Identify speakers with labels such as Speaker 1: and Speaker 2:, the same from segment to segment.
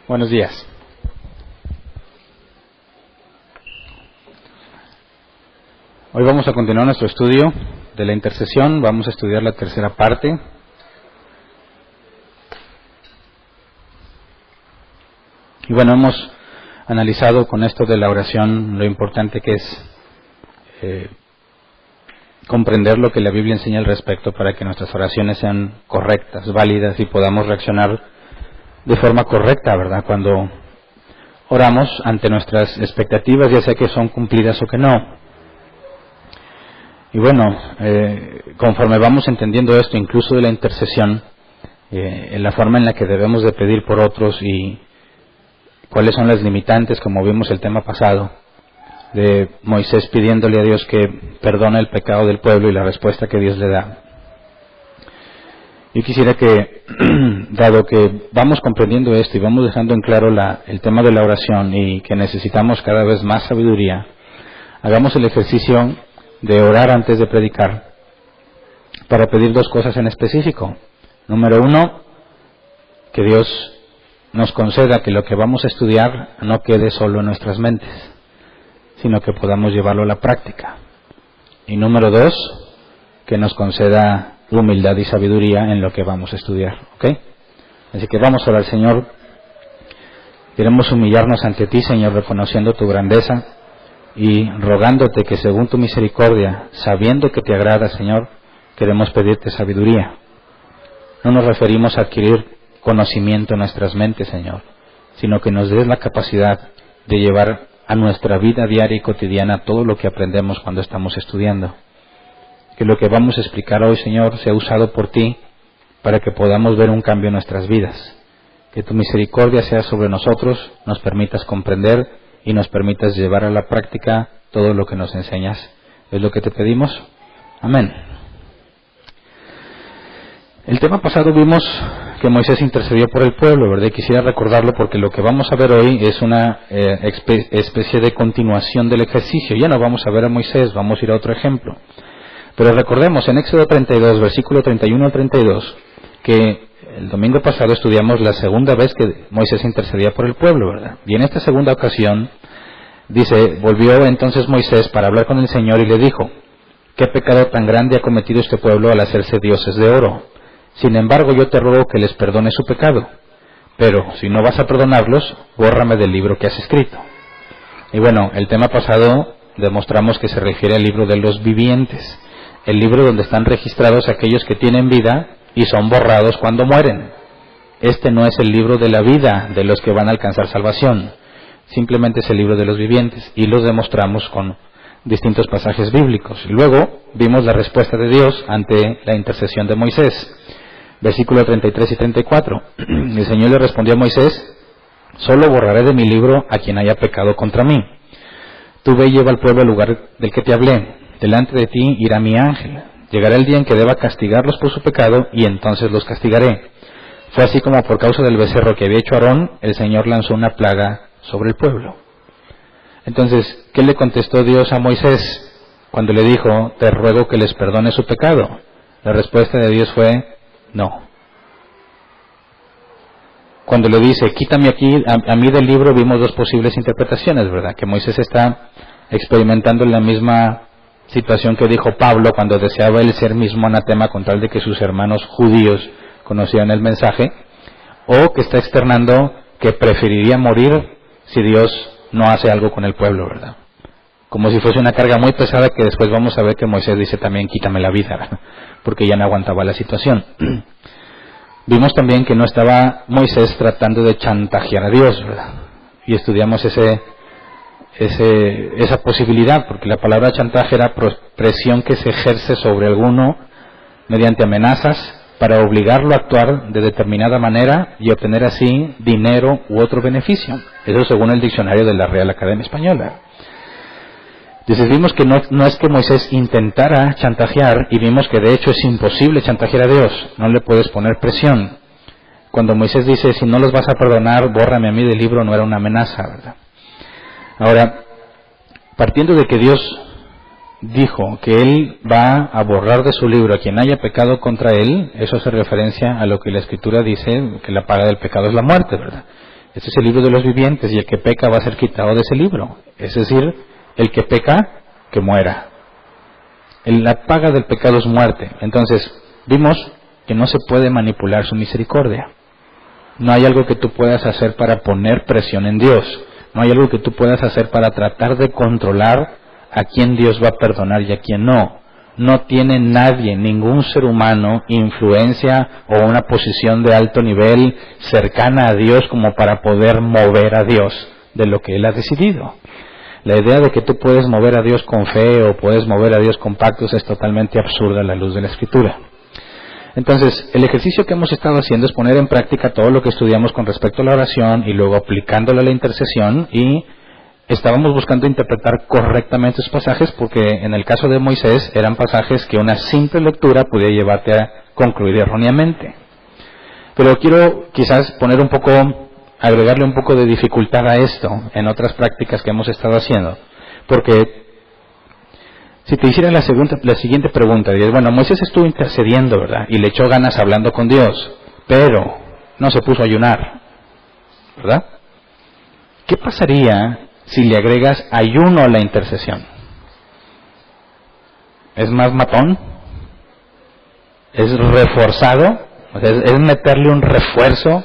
Speaker 1: Buenos días. Hoy vamos a continuar nuestro estudio de la intercesión. Vamos a estudiar la tercera parte. Y bueno, hemos analizado con esto de la oración lo importante que es comprender lo que la Biblia enseña al respecto para que nuestras oraciones sean correctas, válidas y podamos reaccionar de forma correcta, ¿verdad? Cuando oramos ante nuestras expectativas, ya sea que son cumplidas o que no. Y bueno, conforme vamos entendiendo esto, incluso de la intercesión, en la forma en la que debemos de pedir por otros y cuáles son las limitantes, como vimos el tema pasado, de Moisés pidiéndole a Dios que perdone el pecado del pueblo y la respuesta que Dios le da. Yo quisiera que, dado que vamos comprendiendo esto y vamos dejando en claro el tema de la oración y que necesitamos cada vez más sabiduría, hagamos el ejercicio de orar antes de predicar para pedir dos cosas en específico. Número uno, que Dios nos conceda que lo que vamos a estudiar no quede solo en nuestras mentes, sino que podamos llevarlo a la práctica. Y número dos, que nos conceda humildad y sabiduría en lo que vamos a estudiar, ¿ok? Así que vamos a orar. Señor, queremos humillarnos ante ti, Señor, reconociendo tu grandeza y rogándote que según tu misericordia, sabiendo que te agrada, Señor, queremos pedirte sabiduría. No nos referimos a adquirir conocimiento en nuestras mentes, Señor, sino que nos des la capacidad de llevar a nuestra vida diaria y cotidiana todo lo que aprendemos cuando estamos estudiando. Que lo que vamos a explicar hoy, Señor, sea usado por ti para que podamos ver un cambio en nuestras vidas. Que tu misericordia sea sobre nosotros, nos permitas comprender y nos permitas llevar a la práctica todo lo que nos enseñas. Es lo que te pedimos. Amén. El tema pasado vimos que Moisés intercedió por el pueblo, ¿verdad? Y quisiera recordarlo porque lo que vamos a ver hoy es una especie de continuación del ejercicio. Ya no vamos a ver a Moisés, vamos a ir a otro ejemplo. Pero recordemos en Éxodo 32, versículo 31 al 32, que el domingo pasado estudiamos la segunda vez que Moisés intercedía por el pueblo, ¿verdad? Y en esta segunda ocasión, dice, volvió entonces Moisés para hablar con el Señor y le dijo, ¿qué pecado tan grande ha cometido este pueblo al hacerse dioses de oro? Sin embargo, yo te ruego que les perdone su pecado. Pero si no vas a perdonarlos, bórrame del libro que has escrito. Y bueno, el tema pasado demostramos que se refiere al libro de los vivientes, el libro donde están registrados aquellos que tienen vida y son borrados cuando mueren. Este no es el libro de la vida de los que van a alcanzar salvación, simplemente es el libro de los vivientes, y lo demostramos con distintos pasajes bíblicos. Y luego vimos la respuesta de Dios ante la intercesión de Moisés. Versículo 33 y 34. El Señor le respondió a Moisés, solo borraré de mi libro a quien haya pecado contra mí. Tú ve y lleva al pueblo al lugar del que te hablé. Delante de ti irá mi ángel. Llegará el día en que deba castigarlos por su pecado, y entonces los castigaré. Fue así como por causa del becerro que había hecho Aarón, el Señor lanzó una plaga sobre el pueblo. Entonces, ¿qué le contestó Dios a Moisés cuando le dijo, te ruego que les perdone su pecado? La respuesta de Dios fue, no. Cuando le dice, quítame aquí, a mí del libro, vimos dos posibles interpretaciones, ¿verdad? Que Moisés está experimentando la misma situación que dijo Pablo cuando deseaba él ser mismo anatema con tal de que sus hermanos judíos conocieran el mensaje, o que está externando que preferiría morir si Dios no hace algo con el pueblo, ¿verdad? Como si fuese una carga muy pesada que después vamos a ver que Moisés dice también quítame la vida, ¿verdad? Porque ya no aguantaba la situación. Vimos también que no estaba Moisés tratando de chantajear a Dios, ¿verdad? Y estudiamos esa posibilidad, porque la palabra chantaje era presión que se ejerce sobre alguno mediante amenazas para obligarlo a actuar de determinada manera y obtener así dinero u otro beneficio. Eso según el diccionario de la Real Academia Española. Entonces vimos que no es que Moisés intentara chantajear, y vimos que de hecho es imposible chantajear a Dios, no le puedes poner presión. Cuando Moisés dice, si no los vas a perdonar, bórrame a mí del libro, no era una amenaza, ¿verdad? Ahora, partiendo de que Dios dijo que Él va a borrar de su libro a quien haya pecado contra Él, eso hace referencia a lo que la Escritura dice, que la paga del pecado es la muerte, ¿verdad? Este es el libro de los vivientes y el que peca va a ser quitado de ese libro. Es decir, el que peca, que muera. La paga del pecado es muerte. Entonces, vimos que no se puede manipular su misericordia. No hay algo que tú puedas hacer para poner presión en Dios. No hay algo que tú puedas hacer para tratar de controlar a quién Dios va a perdonar y a quién no. No tiene nadie, ningún ser humano, influencia o una posición de alto nivel cercana a Dios como para poder mover a Dios de lo que Él ha decidido. La idea de que tú puedes mover a Dios con fe o puedes mover a Dios con pactos es totalmente absurda a la luz de la Escritura. Entonces, el ejercicio que hemos estado haciendo es poner en práctica todo lo que estudiamos con respecto a la oración y luego aplicándolo a la intercesión, y estábamos buscando interpretar correctamente esos pasajes porque en el caso de Moisés eran pasajes que una simple lectura podía llevarte a concluir erróneamente. Pero quiero quizás poner un poco, agregarle un poco de dificultad a esto en otras prácticas que hemos estado haciendo, porque si te hiciera la siguiente pregunta, dirías, bueno, Moisés estuvo intercediendo, ¿verdad? Y le echó ganas hablando con Dios, pero no se puso a ayunar, ¿verdad? ¿Qué pasaría si le agregas ayuno a la intercesión? ¿Es más matón? ¿Es reforzado? O sea, ¿es meterle un refuerzo?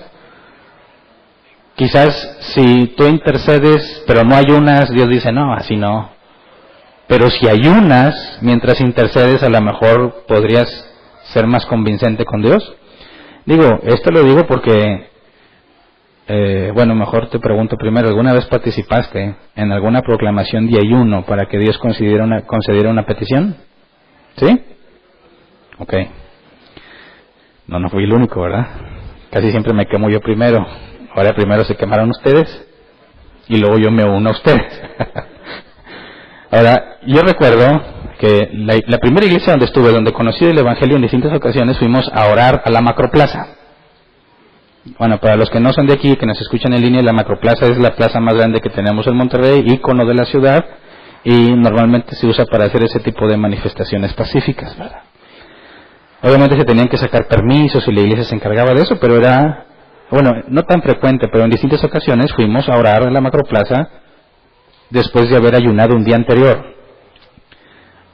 Speaker 1: Quizás si tú intercedes pero no ayunas, Dios dice, no, así no. Pero si ayunas mientras intercedes, a lo mejor podrías ser más convincente con Dios. Esto lo digo porque, mejor te pregunto primero, ¿alguna vez participaste en alguna proclamación de ayuno para que Dios concediera una petición? ¿Sí? Ok. No fui el único, ¿verdad? Casi siempre me quemo yo primero. Ahora primero se quemaron ustedes y luego yo me uno a ustedes. Ahora, yo recuerdo que la primera iglesia donde estuve, donde conocí el Evangelio en distintas ocasiones, fuimos a orar a la Macroplaza. Bueno, para los que no son de aquí, que nos escuchan en línea, la Macroplaza es la plaza más grande que tenemos en Monterrey, ícono de la ciudad, y normalmente se usa para hacer ese tipo de manifestaciones pacíficas, ¿verdad? Obviamente se tenían que sacar permisos y la iglesia se encargaba de eso, pero era, no tan frecuente, pero en distintas ocasiones fuimos a orar a la Macroplaza después de haber ayunado un día anterior.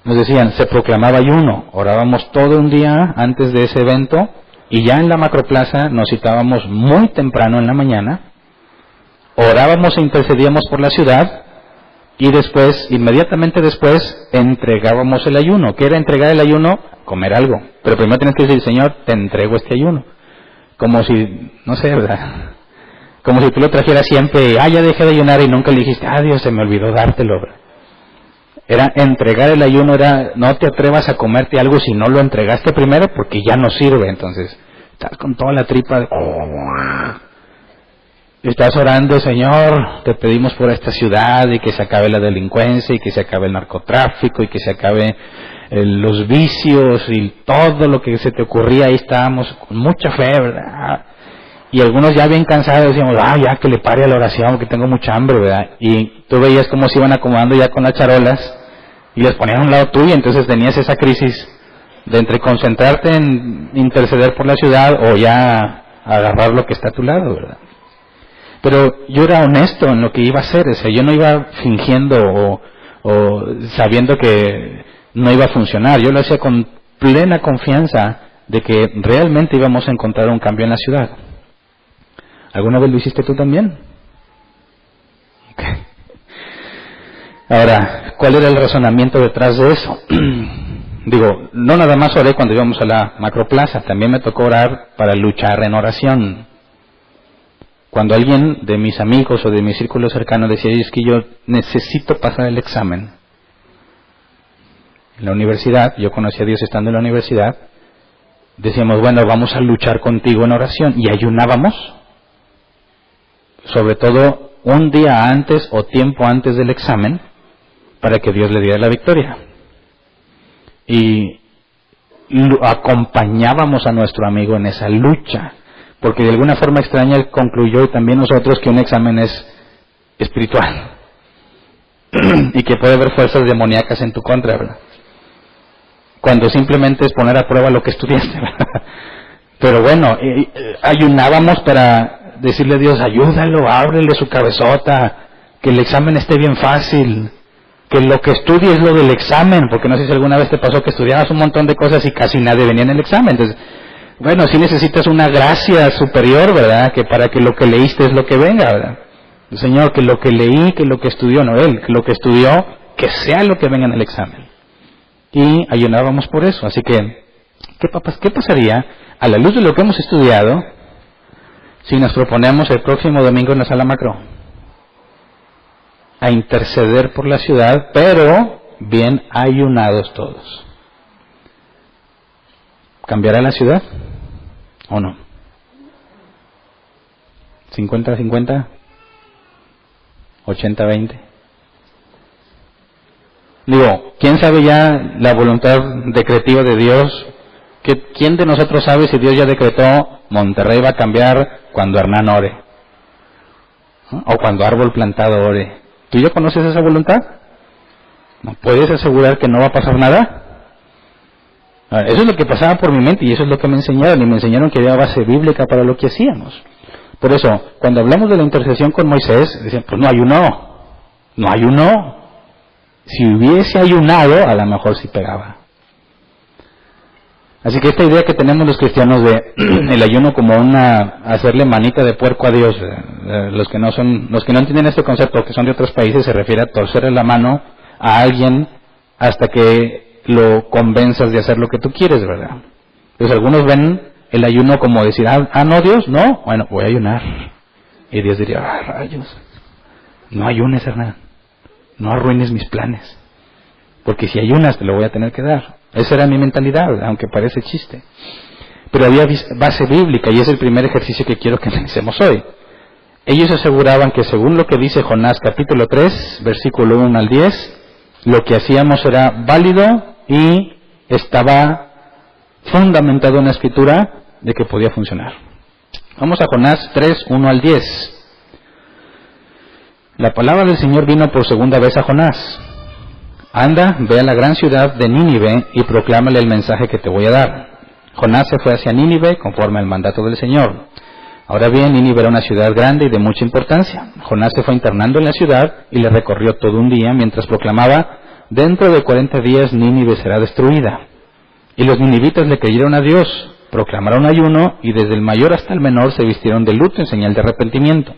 Speaker 1: Nos decían, se proclamaba ayuno, orábamos todo un día antes de ese evento, y ya en la Macroplaza nos citábamos muy temprano en la mañana, orábamos e intercedíamos por la ciudad, y después, inmediatamente después, entregábamos el ayuno. ¿Qué era entregar el ayuno? Comer algo. Pero primero tienes que decir, Señor, te entrego este ayuno. Como si, no sé, ¿verdad? Como si tú lo trajeras siempre, ya dejé de ayunar y nunca le dijiste, Dios, se me olvidó dártelo. Era entregar el ayuno, era no te atrevas a comerte algo si no lo entregaste primero porque ya no sirve. Entonces, estás con toda la tripa de... Estás orando, Señor, te pedimos por esta ciudad y que se acabe la delincuencia y que se acabe el narcotráfico y que se acabe los vicios y todo lo que se te ocurría. Ahí estábamos con mucha fe, ¿verdad? Y algunos ya bien cansados decíamos, ya que le pare a la oración porque tengo mucha hambre, ¿verdad? Y tú veías cómo se iban acomodando ya con las charolas y las ponían a un lado tuyo, entonces tenías esa crisis de entre concentrarte en interceder por la ciudad o ya agarrar lo que está a tu lado, ¿verdad? Pero yo era honesto en lo que iba a hacer, o sea, yo no iba fingiendo o sabiendo que no iba a funcionar, yo lo hacía con plena confianza de que realmente íbamos a encontrar un cambio en la ciudad. ¿Alguna vez lo hiciste tú también? Okay. Ahora, ¿cuál era el razonamiento detrás de eso? No nada más oré cuando íbamos a la Macroplaza, también me tocó orar para luchar en oración. Cuando alguien de mis amigos o de mi círculo cercano decía, es que yo necesito pasar el examen. En la universidad, yo conocí a Dios estando en la universidad, decíamos, vamos a luchar contigo en oración, y ayunábamos, sobre todo un día antes o tiempo antes del examen, para que Dios le diera la victoria. Y acompañábamos a nuestro amigo en esa lucha, porque de alguna forma extraña él concluyó, y también nosotros, que un examen es espiritual. y que puede haber fuerzas demoníacas en tu contra, ¿verdad? Cuando simplemente es poner a prueba lo que estudiaste, ¿verdad? Pero bueno, ayunábamos para decirle a Dios, ayúdalo, ábrele su cabezota, que el examen esté bien fácil, que lo que estudie es lo del examen, porque no sé si alguna vez te pasó que estudiabas un montón de cosas y casi nadie venía en el examen. Entonces, bueno, sí necesitas una gracia superior, ¿verdad? Que para que lo que leíste es lo que venga, ¿verdad? El Señor, que lo que leí, que lo que estudió, no Él, que lo que estudió, que sea lo que venga en el examen. Y ayunábamos por eso. Así que, ¿qué pasaría a la luz de lo que hemos estudiado si nos proponemos el próximo domingo en la sala macro a interceder por la ciudad, pero bien ayunados todos? ¿Cambiará la ciudad o no? ¿50-50? ¿80-20? Digo, ¿quién sabe ya la voluntad decretiva de Dios? ¿Quién de nosotros sabe si Dios ya decretó Monterrey va a cambiar cuando Hernán ore? ¿O cuando Árbol Plantado ore? ¿Tú ya conoces esa voluntad? ¿No puedes asegurar que no va a pasar nada? Eso es lo que pasaba por mi mente y eso es lo que me enseñaron. Y me enseñaron que había base bíblica para lo que hacíamos. Por eso, cuando hablamos de la intercesión con Moisés, decían, pues no ayunó. No ayunó. Si hubiese ayunado, a lo mejor sí pegaba. Así que esta idea que tenemos los cristianos de el ayuno como hacerle manita de puerco a Dios, los que no entienden este concepto, que son de otros países, se refiere a torcerle la mano a alguien hasta que lo convenzas de hacer lo que tú quieres, ¿verdad? Entonces algunos ven el ayuno como decir, no Dios, no, bueno, voy a ayunar. Y Dios diría, rayos, no ayunes, Hernán, no arruines mis planes, porque si ayunas te lo voy a tener que dar. Esa era mi mentalidad, aunque parece chiste. Pero había base bíblica y es el primer ejercicio que quiero que analicemos hoy. Ellos aseguraban que según lo que dice Jonás capítulo 3, versículo 1 al 10, lo que hacíamos era válido y estaba fundamentado en la Escritura de que podía funcionar. Vamos a Jonás 3, 1 al 10. La palabra del Señor vino por segunda vez a Jonás. Anda, ve a la gran ciudad de Nínive y proclámale el mensaje que te voy a dar. Jonás se fue hacia Nínive conforme al mandato del Señor. Ahora bien, Nínive era una ciudad grande y de mucha importancia. Jonás se fue internando en la ciudad y le recorrió todo un día mientras proclamaba, dentro de 40 días Nínive será destruida. Y los ninivitas le creyeron a Dios, proclamaron ayuno y desde el mayor hasta el menor se vistieron de luto en señal de arrepentimiento.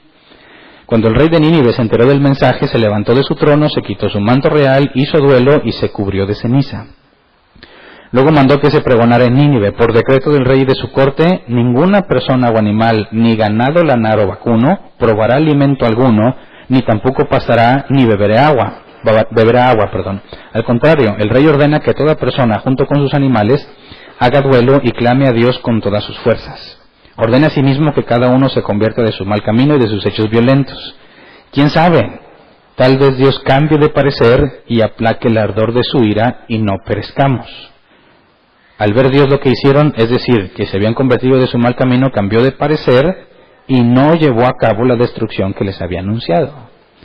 Speaker 1: Cuando el rey de Nínive se enteró del mensaje, se levantó de su trono, se quitó su manto real, hizo duelo y se cubrió de ceniza. Luego mandó que se pregonara en Nínive, por decreto del rey y de su corte, ninguna persona o animal, ni ganado lanar o vacuno, probará alimento alguno, ni tampoco pasará ni beberá agua. Al contrario, el rey ordena que toda persona, junto con sus animales, haga duelo y clame a Dios con todas sus fuerzas. Ordena asimismo que cada uno se convierta de su mal camino y de sus hechos violentos. ¿Quién sabe? Tal vez Dios cambie de parecer y aplaque el ardor de su ira y no perezcamos. Al ver Dios lo que hicieron, es decir, que se habían convertido de su mal camino, cambió de parecer y no llevó a cabo la destrucción que les había anunciado.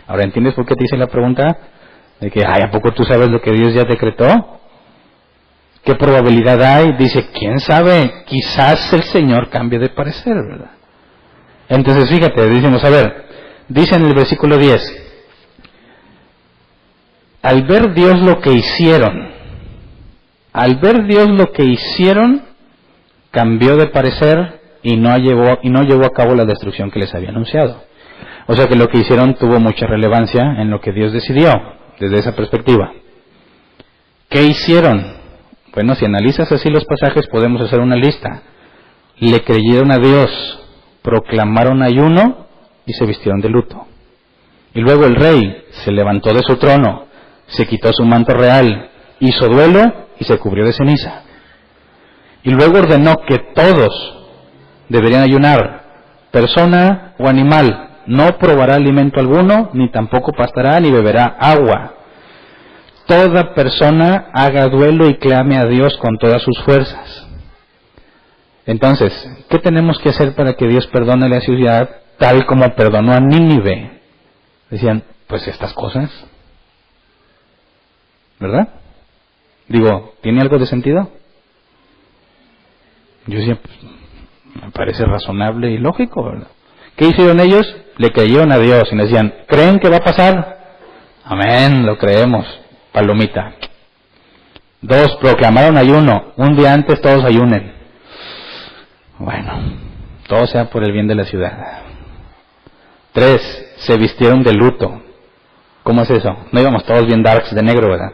Speaker 1: Ahora, ¿entiendes por qué te hice la pregunta? De que, ¿a poco tú sabes lo que Dios ya decretó? ¿Qué probabilidad hay? Dice, ¿quién sabe? Quizás el Señor cambie de parecer, ¿verdad? Entonces, fíjate, dice en el versículo 10, al ver Dios lo que hicieron, cambió de parecer y no llevó a cabo la destrucción que les había anunciado. O sea que lo que hicieron tuvo mucha relevancia en lo que Dios decidió, desde esa perspectiva. ¿Qué hicieron? Bueno, si analizas así los pasajes, podemos hacer una lista. Le creyeron a Dios, proclamaron ayuno y se vistieron de luto. Y luego el rey se levantó de su trono, se quitó su manto real, hizo duelo y se cubrió de ceniza. Y luego ordenó que todos deberían ayunar, persona o animal, no probará alimento alguno, ni tampoco pastará ni beberá agua. Toda persona haga duelo y clame a Dios con todas sus fuerzas. Entonces, ¿qué tenemos que hacer para que Dios perdone la ciudad tal como perdonó a Nínive? Decían, pues estas cosas. ¿verdad? Digo, ¿tiene algo de sentido? Yo decía, pues, me parece razonable y lógico, ¿verdad? ¿Qué hicieron ellos? Le creyeron a Dios y le decían, ¿creen que va a pasar? Amén, lo creemos. Palomita. 2, proclamaron ayuno. Un día antes todos ayunen. Bueno, todo sea por el bien de la ciudad. 3, se vistieron de luto. ¿Cómo es eso? No íbamos todos bien darks de negro, ¿verdad?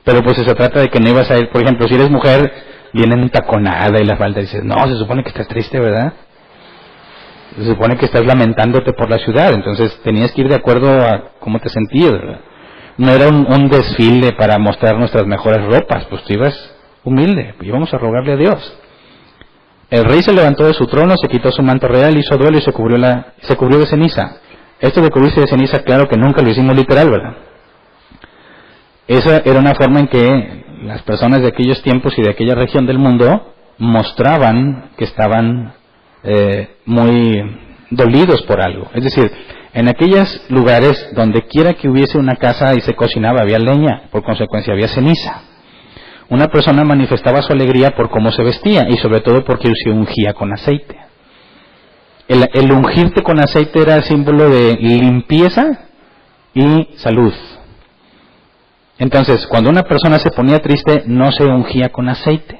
Speaker 1: Pero pues se trata de que no ibas a ir, por ejemplo, si eres mujer, vienen entaconada y la falda y dices, no, se supone que estás triste, ¿verdad? Se supone que estás lamentándote por la ciudad, entonces tenías que ir de acuerdo a cómo te sentías, ¿verdad? No era un desfile para mostrar nuestras mejores ropas, pues tú ibas humilde, íbamos a rogarle a Dios. El rey se levantó de su trono, se quitó su manto real, hizo duelo y se cubrió de ceniza. Esto de cubrirse de ceniza, claro que nunca lo hicimos literal, ¿verdad? Esa era una forma en que las personas de aquellos tiempos y de aquella región del mundo mostraban que estaban muy dolidos por algo. Es decir, en aquellos lugares donde quiera que hubiese una casa y se cocinaba había leña, por consecuencia había ceniza. Una persona manifestaba su alegría por cómo se vestía y sobre todo porque se ungía con aceite. El ungirte con aceite era símbolo de limpieza y salud. Entonces, cuando una persona se ponía triste, no se ungía con aceite.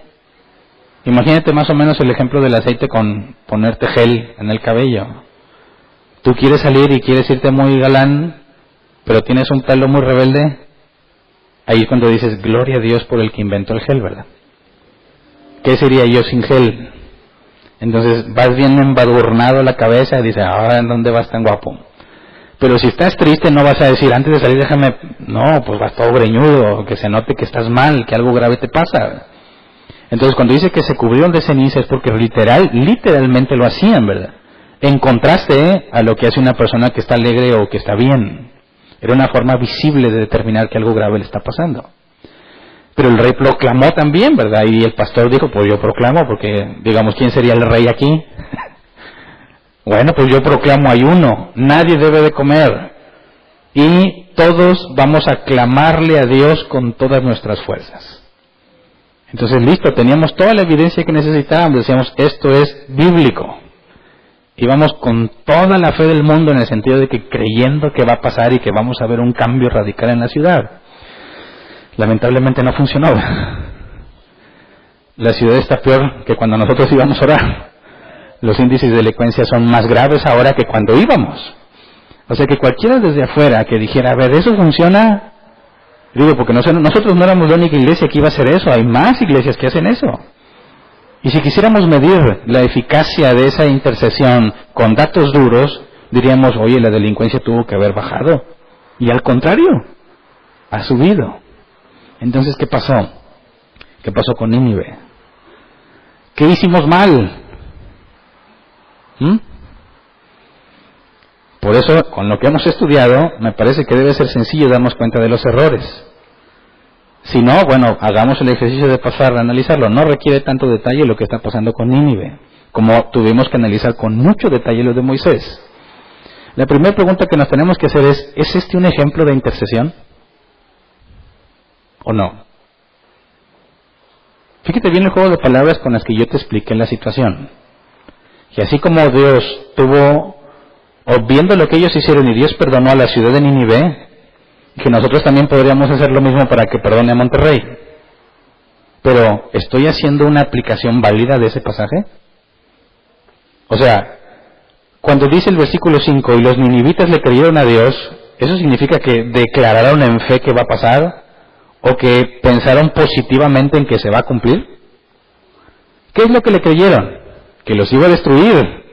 Speaker 1: Imagínate más o menos el ejemplo del aceite con ponerte gel en el cabello. Tú quieres salir y quieres irte muy galán, pero tienes un pelo muy rebelde. Ahí es cuando dices, gloria a Dios por el que inventó el gel, ¿verdad? ¿Qué sería yo sin gel? Entonces vas bien embadurnado la cabeza y dices, ahora ¿en dónde vas tan guapo? Pero si estás triste no vas a decir, antes de salir déjame, no, pues vas todo greñudo, que se note que estás mal, que algo grave te pasa. Entonces cuando dice que se cubrieron de ceniza es porque literalmente lo hacían, ¿verdad? En contraste a lo que hace una persona que está alegre o que está bien. Era una forma visible de determinar que algo grave le está pasando. Pero el rey proclamó también, ¿verdad? Y el pastor dijo, pues yo proclamo, porque digamos, ¿quién sería el rey aquí? Bueno, pues yo proclamo ayuno, nadie debe de comer. Y todos vamos a clamarle a Dios con todas nuestras fuerzas. Entonces, listo, teníamos toda la evidencia que necesitábamos, decíamos, esto es bíblico. Íbamos con toda la fe del mundo en el sentido de que creyendo que va a pasar y que vamos a ver un cambio radical en la ciudad. Lamentablemente no funcionó. La ciudad está peor que cuando nosotros íbamos a orar. Los índices de delincuencia son más graves ahora que cuando íbamos. O sea que cualquiera desde afuera que dijera, a ver, ¿eso funciona? Digo, porque nosotros no éramos la única iglesia que iba a hacer eso, hay más iglesias que hacen eso. Y si quisiéramos medir la eficacia de esa intercesión con datos duros, diríamos, oye, la delincuencia tuvo que haber bajado. Y al contrario, ha subido. Entonces, ¿qué pasó? ¿Qué pasó con Nínive? ¿Qué hicimos mal? Por eso, con lo que hemos estudiado, me parece que debe ser sencillo darnos cuenta de los errores. Si no, bueno, hagamos el ejercicio de pasar a analizarlo. No requiere tanto detalle lo que está pasando con Nínive, como tuvimos que analizar con mucho detalle lo de Moisés. La primera pregunta que nos tenemos que hacer ¿es este un ejemplo de intercesión? ¿O no? Fíjate bien el juego de palabras con las que yo te expliqué la situación. Y así como Dios tuvo, o viendo lo que ellos hicieron y Dios perdonó a la ciudad de Nínive, que nosotros también podríamos hacer lo mismo para que perdone a Monterrey. Pero, ¿estoy haciendo una aplicación válida de ese pasaje? O sea, cuando dice el versículo 5, y los ninivitas le creyeron a Dios, ¿eso significa que declararon en fe que va a pasar? ¿O que pensaron positivamente en que se va a cumplir? ¿Qué es lo que le creyeron? Que los iba a destruir,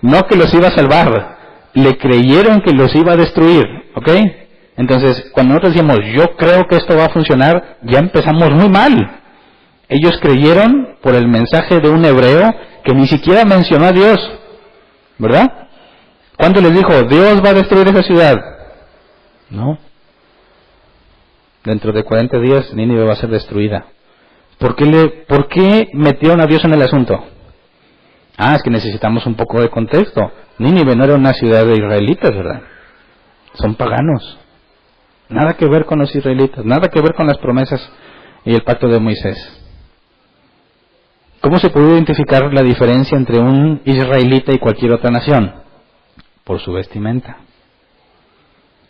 Speaker 1: no que los iba a salvar. Le creyeron que los iba a destruir, ¿ok? Entonces, cuando nosotros decimos, yo creo que esto va a funcionar, ya empezamos muy mal. Ellos creyeron por el mensaje de un hebreo que ni siquiera mencionó a Dios, ¿verdad? ¿Cuándo les dijo, Dios va a destruir esa ciudad? No. Dentro de 40 días, Nínive va a ser destruida. ¿Por qué metieron a Dios en el asunto? Es que necesitamos un poco de contexto. Nínive no era una ciudad de israelitas, ¿verdad? Son paganos. Nada que ver con los israelitas, nada que ver con las promesas y el pacto de Moisés. ¿Cómo se puede identificar la diferencia entre un israelita y cualquier otra nación? Por su vestimenta.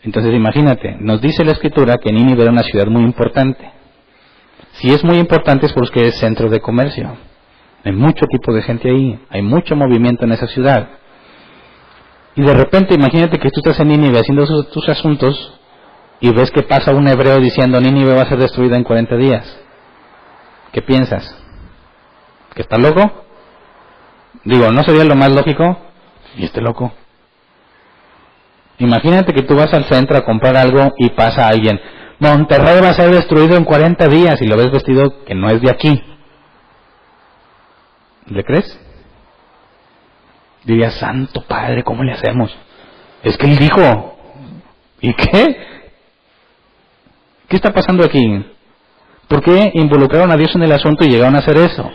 Speaker 1: Entonces imagínate, nos dice la Escritura que Nínive era una ciudad muy importante. Si es muy importante es porque es centro de comercio. Hay mucho tipo de gente ahí, hay mucho movimiento en esa ciudad. Y de repente imagínate que tú estás en Nínive haciendo tus asuntos y ves que pasa un hebreo diciendo Nínive va a ser destruida en 40 días. ¿Qué piensas? ¿Que está loco? Digo, ¿no sería lo más lógico? ¿Y este loco? Imagínate que tú vas al centro a comprar algo y pasa alguien, Monterrey va a ser destruido en 40 días y lo ves vestido que no es de aquí. ¿Le crees? Diría, santo padre, ¿cómo le hacemos? Es que él dijo. ¿Y qué? ¿Qué está pasando aquí? ¿Por qué involucraron a Dios en el asunto y llegaron a hacer eso?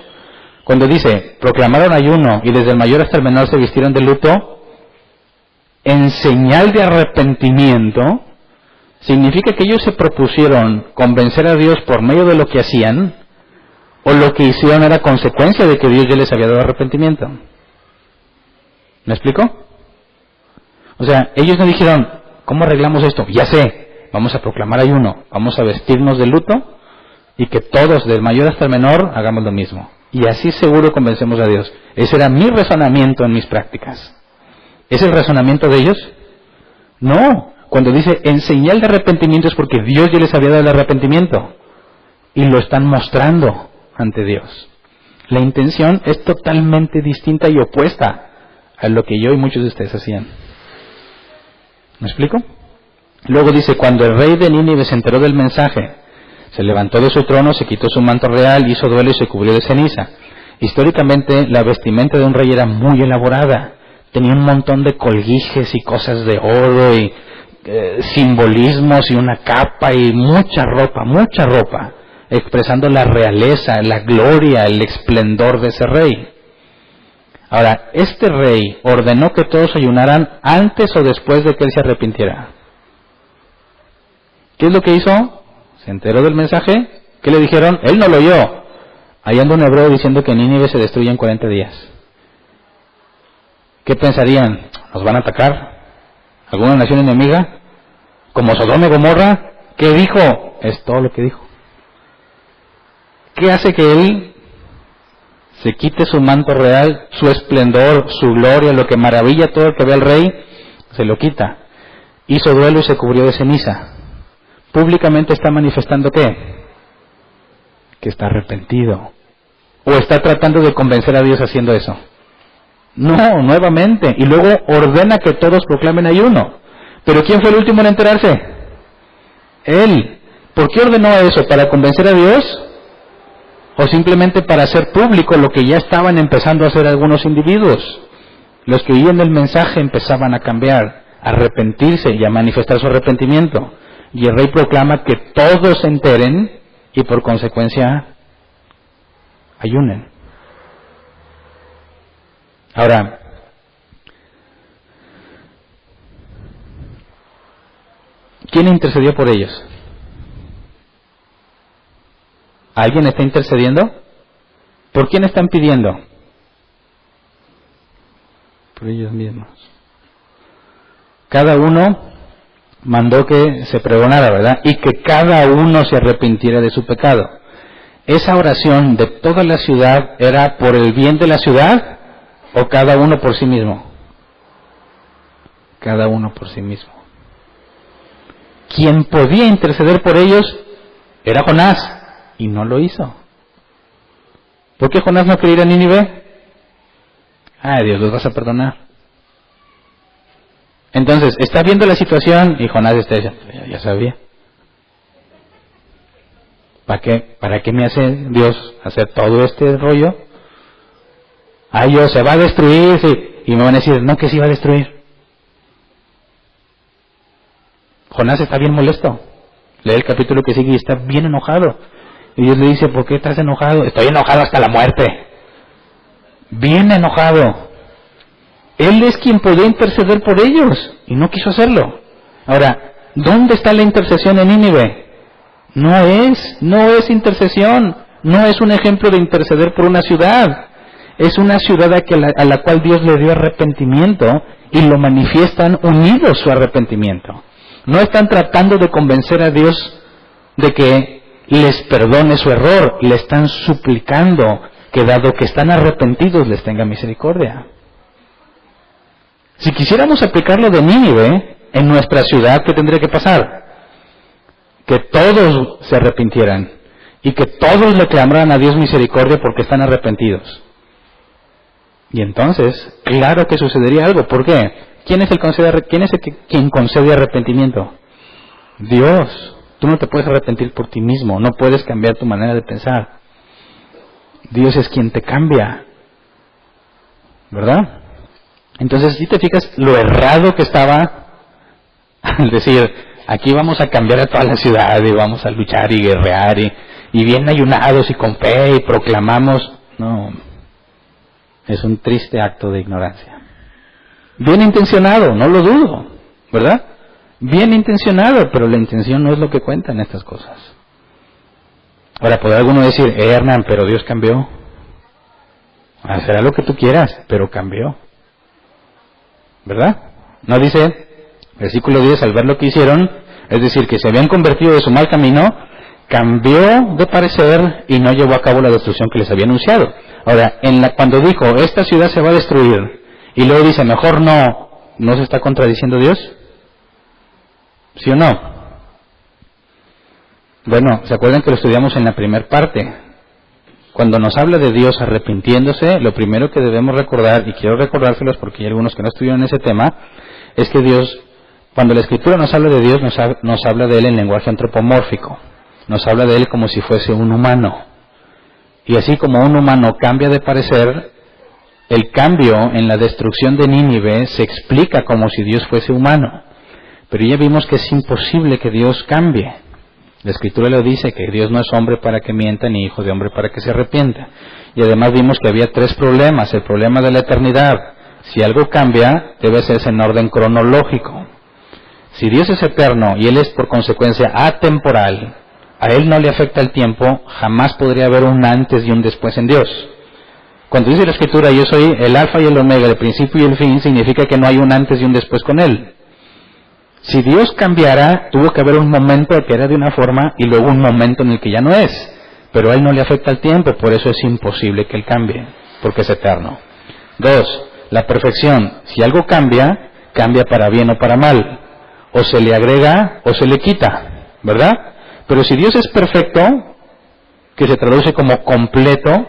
Speaker 1: Cuando dice, proclamaron ayuno y desde el mayor hasta el menor se vistieron de luto, en señal de arrepentimiento, significa que ellos se propusieron convencer a Dios por medio de lo que hacían, o lo que hicieron era consecuencia de que Dios ya les había dado arrepentimiento. ¿Me explico? O sea, ellos no dijeron, ¿cómo arreglamos esto? Ya sé, vamos a proclamar ayuno, vamos a vestirnos de luto, y que todos, del mayor hasta el menor, hagamos lo mismo. Y así seguro convencemos a Dios. Ese era mi razonamiento en mis prácticas. ¿Es el razonamiento de ellos? No. Cuando dice en señal de arrepentimiento es porque Dios ya les había dado el arrepentimiento. Y lo están mostrando ante Dios. La intención es totalmente distinta y opuesta a lo que yo y muchos de ustedes hacían. ¿Me explico? Luego dice, cuando el rey de Nínive se enteró del mensaje, se levantó de su trono, se quitó su manto real, hizo duelo y se cubrió de ceniza. Históricamente, la vestimenta de un rey era muy elaborada. Tenía un montón de colguijes y cosas de oro y simbolismos y una capa y mucha ropa, expresando la realeza, la gloria, el esplendor de ese rey. Ahora, este rey ordenó que todos ayunaran antes o después de que él se arrepintiera. ¿Qué es lo que hizo? Se enteró del mensaje. ¿Qué le dijeron? Él no lo oyó. Ahí anda un hebreo diciendo que Nínive se destruye en 40 días. ¿Qué pensarían? ¿Nos van a atacar? ¿Alguna nación enemiga? ¿Como Sodoma y Gomorra? ¿Qué dijo? Es todo lo que dijo. ¿Qué hace que él se quite su manto real, su esplendor, su gloria, lo que maravilla todo el que ve al rey? Se lo quita. Hizo duelo y se cubrió de ceniza. Públicamente está manifestando ¿qué? Que está arrepentido. ¿O está tratando de convencer a Dios haciendo eso? No, nuevamente. Y luego ordena que todos proclamen ayuno. ¿Pero quién fue el último en enterarse? Él. ¿Por qué ordenó eso? ¿Para convencer a Dios? ¿O simplemente para hacer público lo que ya estaban empezando a hacer algunos individuos? Los que oían el mensaje empezaban a cambiar, a arrepentirse y a manifestar su arrepentimiento. Y el rey proclama que todos se enteren y por consecuencia ayunen. Ahora, ¿quién intercedió por ellos? ¿Alguien está intercediendo? ¿Por quién están pidiendo? Por ellos mismos. Cada uno mandó que se pregonara, ¿verdad? Y que cada uno se arrepintiera de su pecado. Esa oración de toda la ciudad era por el bien de la ciudad o cada uno por sí mismo. Cada uno por sí mismo. Quien podía interceder por ellos era Jonás y no lo hizo. ¿Por qué Jonás no quería ir a Nínive? Dios los vas a perdonar. Entonces, está viendo la situación y Jonás está diciendo, ya sabía. ¿Para qué me hace Dios hacer todo este rollo? Dios se va a destruir, sí. Y me van a decir, no, que se iba a destruir. Jonás está bien molesto. Lee el capítulo que sigue y está bien enojado. Y Dios le dice, ¿por qué estás enojado? Estoy enojado hasta la muerte. Bien enojado. Él es quien podía interceder por ellos y no quiso hacerlo. Ahora, ¿Dónde está la intercesión en Nínive? No es intercesión, no es un ejemplo de interceder por una ciudad. Es una ciudad a la cual Dios le dio arrepentimiento y lo manifiestan unidos su arrepentimiento. No están tratando de convencer a Dios de que les perdone su error, le están suplicando que dado que están arrepentidos les tenga misericordia. Si quisiéramos aplicarlo de Nínive en nuestra ciudad, ¿qué tendría que pasar? Que todos se arrepintieran y que todos le clamaran a Dios misericordia porque están arrepentidos. Y entonces, claro que sucedería algo. ¿Por qué? ¿Quién es quien concede arrepentimiento? Dios. Tú no te puedes arrepentir por ti mismo, no puedes cambiar tu manera de pensar. Dios es quien te cambia, ¿verdad? Entonces, si te fijas lo errado que estaba al decir, aquí vamos a cambiar a toda la ciudad y vamos a luchar y guerrear y bien ayunados y con fe y proclamamos. No, es un triste acto de ignorancia. Bien intencionado, no lo dudo, ¿verdad? Bien intencionado, pero la intención no es lo que cuenta en estas cosas. Ahora, podrá alguno decir, Hernán, pero Dios cambió. Será lo que tú quieras, pero cambió. ¿Verdad? No dice, versículo 10, al ver lo que hicieron, es decir, que se habían convertido de su mal camino, cambió de parecer y no llevó a cabo la destrucción que les había anunciado. Ahora, cuando dijo, esta ciudad se va a destruir, y luego dice, mejor ¿no se está contradiciendo Dios? ¿Sí o no? Bueno, ¿se acuerdan que lo estudiamos en la primera parte? Cuando nos habla de Dios arrepintiéndose, lo primero que debemos recordar, y quiero recordárselos porque hay algunos que no estuvieron en ese tema, es que Dios, cuando la Escritura nos habla de Dios, nos habla de Él en lenguaje antropomórfico. Nos habla de Él como si fuese un humano. Y así como un humano cambia de parecer, el cambio en la destrucción de Nínive se explica como si Dios fuese humano. Pero ya vimos que es imposible que Dios cambie. La Escritura lo dice, que Dios no es hombre para que mienta, ni hijo de hombre para que se arrepienta. Y además vimos que había 3 problemas. El problema de la eternidad. Si algo cambia, debe ser en orden cronológico. Si Dios es eterno y Él es por consecuencia atemporal, a Él no le afecta el tiempo, jamás podría haber un antes y un después en Dios. Cuando dice la Escritura, yo soy el alfa y el omega, el principio y el fin, significa que no hay un antes y un después con Él. Si Dios cambiara, tuvo que haber un momento que era de una forma y luego un momento en el que ya no es. Pero a Él no le afecta el tiempo, por eso es imposible que Él cambie, porque es eterno. 2, la perfección. Si algo cambia, cambia para bien o para mal. O se le agrega o se le quita, ¿verdad? Pero si Dios es perfecto, que se traduce como completo,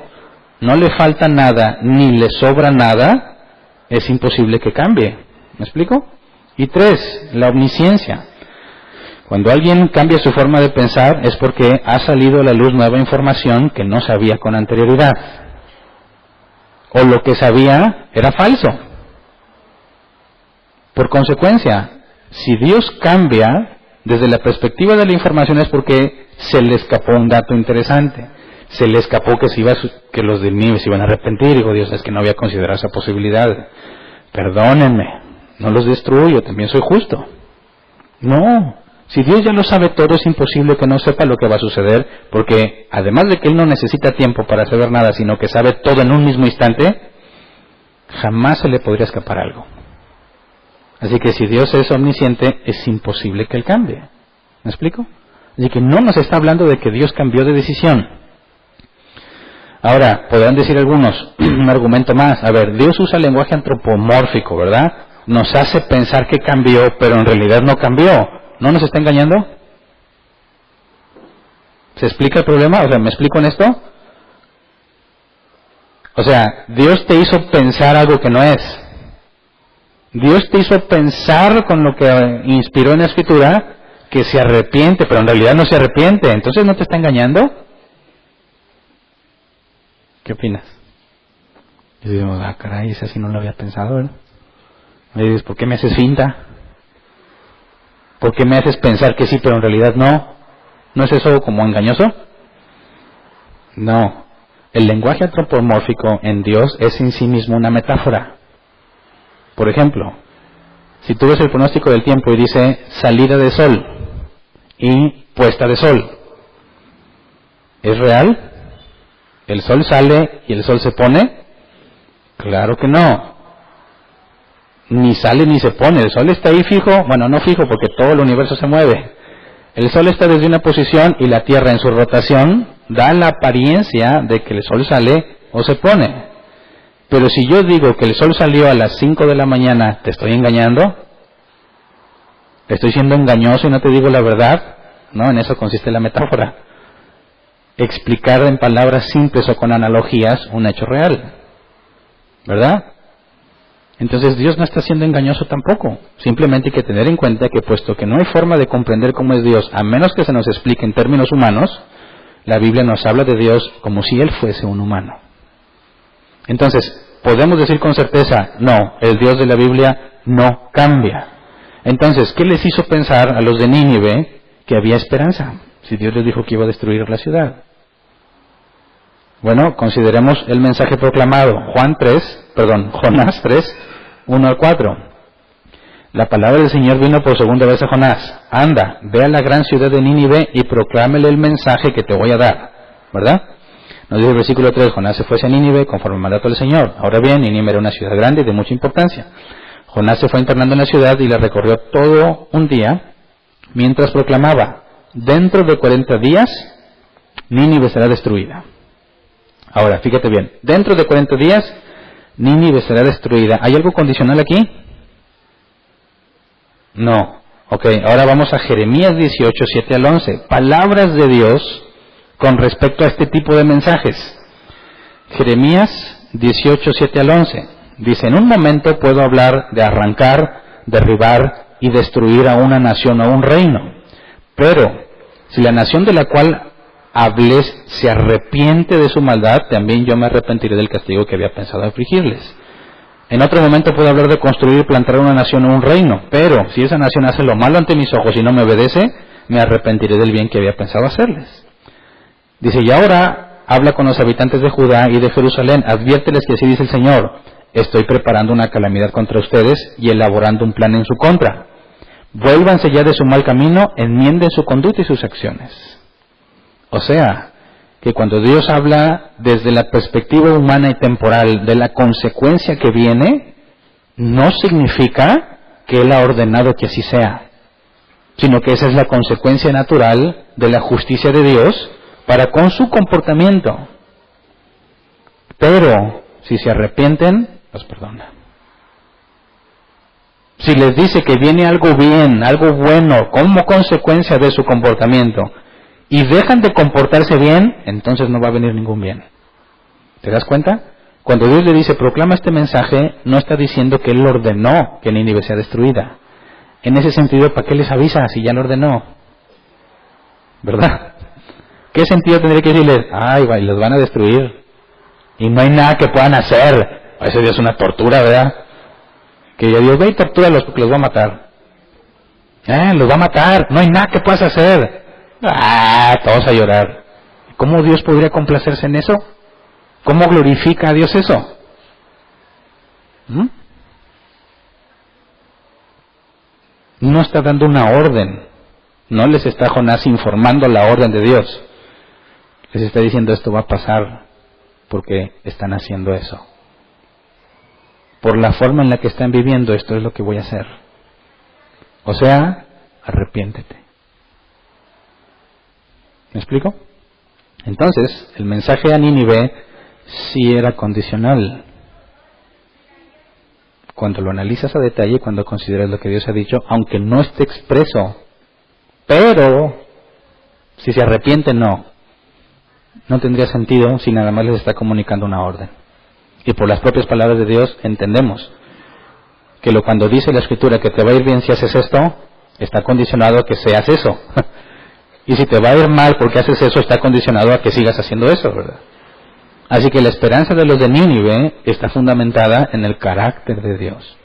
Speaker 1: no le falta nada, ni le sobra nada, es imposible que cambie. ¿Me explico? Y 3, la omnisciencia. Cuando alguien cambia su forma de pensar es porque ha salido a la luz nueva información que no sabía con anterioridad. O lo que sabía era falso. Por consecuencia, si Dios cambia, desde la perspectiva de la información es porque se le escapó un dato interesante. Se le escapó que los de Nínive se iban a arrepentir. Digo, Dios, es que no había considerado esa posibilidad. Perdónenme, no los destruyo, también soy justo. No, si Dios ya lo sabe todo, es imposible que no sepa lo que va a suceder, porque además de que Él no necesita tiempo para saber nada, sino que sabe todo en un mismo instante, jamás se le podría escapar algo. Así que si Dios es omnisciente, es imposible que Él cambie. ¿Me explico? Así que no nos está hablando de que Dios cambió de decisión. Ahora, podrán decir algunos, un argumento más. A ver, Dios usa lenguaje antropomórfico, ¿verdad? Nos hace pensar que cambió, pero en realidad no cambió. ¿No nos está engañando? ¿Se explica el problema? O sea, ¿me explico en esto? O sea, Dios te hizo pensar algo que no es. Dios te hizo pensar con lo que inspiró en la Escritura que se arrepiente, pero en realidad no se arrepiente. Entonces, ¿no te está engañando? ¿Qué opinas? Y decimos, caray, ese así no lo había pensado, ¿verdad? Me dices, ¿por qué me haces finta? ¿Por qué me haces pensar que sí, pero en realidad no? ¿No es eso como engañoso? No. El lenguaje antropomórfico en Dios es en sí mismo una metáfora. Por ejemplo, Si tú ves el pronóstico del tiempo y dice salida de sol y puesta de sol, ¿es real? ¿El sol sale y el sol se pone? Claro que no. Ni sale ni se pone. El sol está ahí fijo, bueno, no fijo porque todo el universo se mueve. El sol está desde una posición y la Tierra en su rotación da la apariencia de que el sol sale o se pone. Pero si yo digo que el sol salió a las 5 de la mañana, ¿te estoy engañando? ¿Estoy siendo engañoso y no te digo la verdad? No, en eso consiste la metáfora. Explicar en palabras simples o con analogías un hecho real. ¿Verdad? Entonces Dios no está siendo engañoso tampoco. Simplemente hay que tener en cuenta que puesto que no hay forma de comprender cómo es Dios, a menos que se nos explique en términos humanos, la Biblia nos habla de Dios como si Él fuese un humano. Entonces, ¿podemos decir con certeza? No, el Dios de la Biblia no cambia. Entonces, ¿qué les hizo pensar a los de Nínive que había esperanza? Si Dios les dijo que iba a destruir la ciudad. Bueno, consideremos el mensaje proclamado. Jonás 3, 1 al 4. La palabra del Señor vino por segunda vez a Jonás. Anda, ve a la gran ciudad de Nínive y proclámele el mensaje que te voy a dar. ¿Verdad? Nos dice el versículo 3, Jonás se fue hacia Nínive conforme al mandato del Señor. Ahora bien, Nínive era una ciudad grande y de mucha importancia. Jonás se fue internando en la ciudad y la recorrió todo un día mientras proclamaba, dentro de 40 días, Nínive será destruida. Ahora, fíjate bien, dentro de 40 días, Nínive será destruida. ¿Hay algo condicional aquí? No. Ok, ahora vamos a Jeremías 18, 7 al 11. Palabras de Dios con respecto a este tipo de mensajes. Jeremías 18, 7 al 11. Dice, en un momento puedo hablar de arrancar, derribar y destruir a una nación o un reino. Pero, si la nación de la cual hables se arrepiente de su maldad, también yo me arrepentiré del castigo que había pensado afligirles. En otro momento puedo hablar de construir y plantar una nación o un reino, pero si esa nación hace lo malo ante mis ojos y no me obedece, me arrepentiré del bien que había pensado hacerles. Dice, y ahora habla con los habitantes de Judá y de Jerusalén, adviérteles que así dice el Señor, estoy preparando una calamidad contra ustedes y elaborando un plan en su contra. Vuélvanse ya de su mal camino, enmienden su conducta y sus acciones. O sea, que cuando Dios habla desde la perspectiva humana y temporal de la consecuencia que viene, no significa que Él ha ordenado que así sea, sino que esa es la consecuencia natural de la justicia de Dios para con su comportamiento. Pero, si se arrepienten, los perdona. Si les dice que viene algo bien, algo bueno, como consecuencia de su comportamiento, y dejan de comportarse bien, entonces no va a venir ningún bien. ¿Te das cuenta? Cuando Dios le dice, proclama este mensaje, no está diciendo que Él ordenó que Nínive sea destruida. En ese sentido, ¿para qué les avisa si ya lo ordenó? ¿Verdad? ¿Qué sentido tendría que decirles, ay, los van a destruir? Y no hay nada que puedan hacer. Ese Dios es una tortura, ¿verdad? Que Dios ve y tortúralos porque los va a matar. Los va a matar, no hay nada que puedas hacer. Todos a llorar. ¿Cómo Dios podría complacerse en eso? ¿Cómo glorifica a Dios eso? No está dando una orden. No les está Jonás informando la orden de Dios. Les está diciendo esto va a pasar porque están haciendo eso. Por la forma en la que están viviendo, esto es lo que voy a hacer. O sea, arrepiéntete. ¿Me explico? Entonces, el mensaje a Nínive sí era condicional. Cuando lo analizas a detalle, cuando consideras lo que Dios ha dicho, aunque no esté expreso, pero si se arrepienten, no tendría sentido si nada más les está comunicando una orden. Y por las propias palabras de Dios entendemos que cuando dice la Escritura que te va a ir bien si haces esto, está condicionado a que seas eso. Y si te va a ir mal porque haces eso, está condicionado a que sigas haciendo eso, ¿verdad? Así que la esperanza de los de Nínive está fundamentada en el carácter de Dios.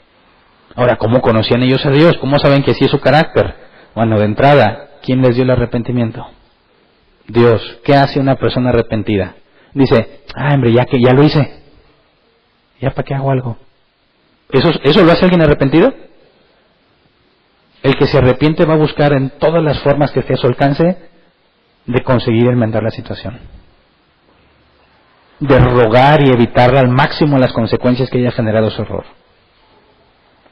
Speaker 1: Ahora, ¿cómo conocían ellos a Dios? ¿Cómo saben que sí es su carácter? Bueno, de entrada, ¿quién les dio el arrepentimiento? Dios. ¿Qué hace una persona arrepentida? Dice, hombre, ya lo hice. ¿Ya para qué hago algo? ¿Eso lo hace alguien arrepentido? El que se arrepiente va a buscar en todas las formas que esté a su alcance de conseguir enmendar la situación, de rogar y evitar al máximo las consecuencias que haya generado su error.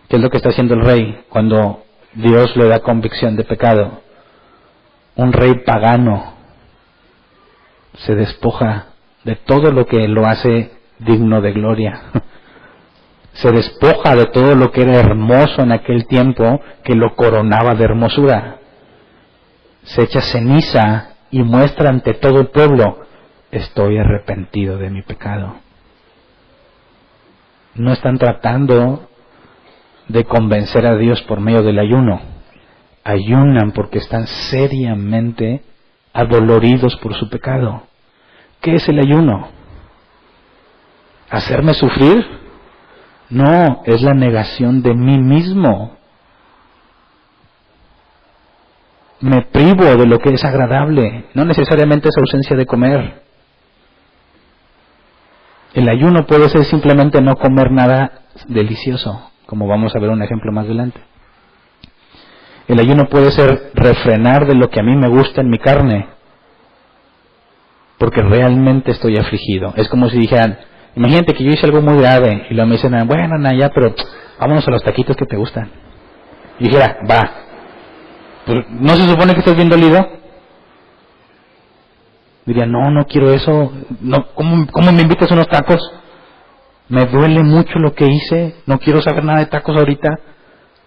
Speaker 1: ¿Qué es lo que está haciendo el rey cuando Dios le da convicción de pecado? Un rey pagano se despoja de todo lo que lo hace digno de gloria. Se despoja de todo lo que era hermoso en aquel tiempo, que lo coronaba de hermosura. Se echa ceniza y muestra ante todo el pueblo: estoy arrepentido de mi pecado. No están tratando de convencer a Dios por medio del ayuno. Ayunan porque están seriamente adoloridos por su pecado. ¿Qué es el ayuno? ¿Hacerme sufrir? No, es la negación de mí mismo. Me privo de lo que es agradable, no necesariamente es ausencia de comer. El ayuno puede ser simplemente no comer nada delicioso, como vamos a ver un ejemplo más adelante. El ayuno puede ser refrenar de lo que a mí me gusta en mi carne, porque realmente estoy afligido. Es como si dijeran, imagínate que yo hice algo muy grave, y luego me dicen, bueno, ya, pero vámonos a los taquitos que te gustan. Y dijera, va. Pues, ¿no se supone que estás bien dolido? Diría, no quiero eso. No, ¿cómo me invitas a unos tacos? Me duele mucho lo que hice, no quiero saber nada de tacos ahorita.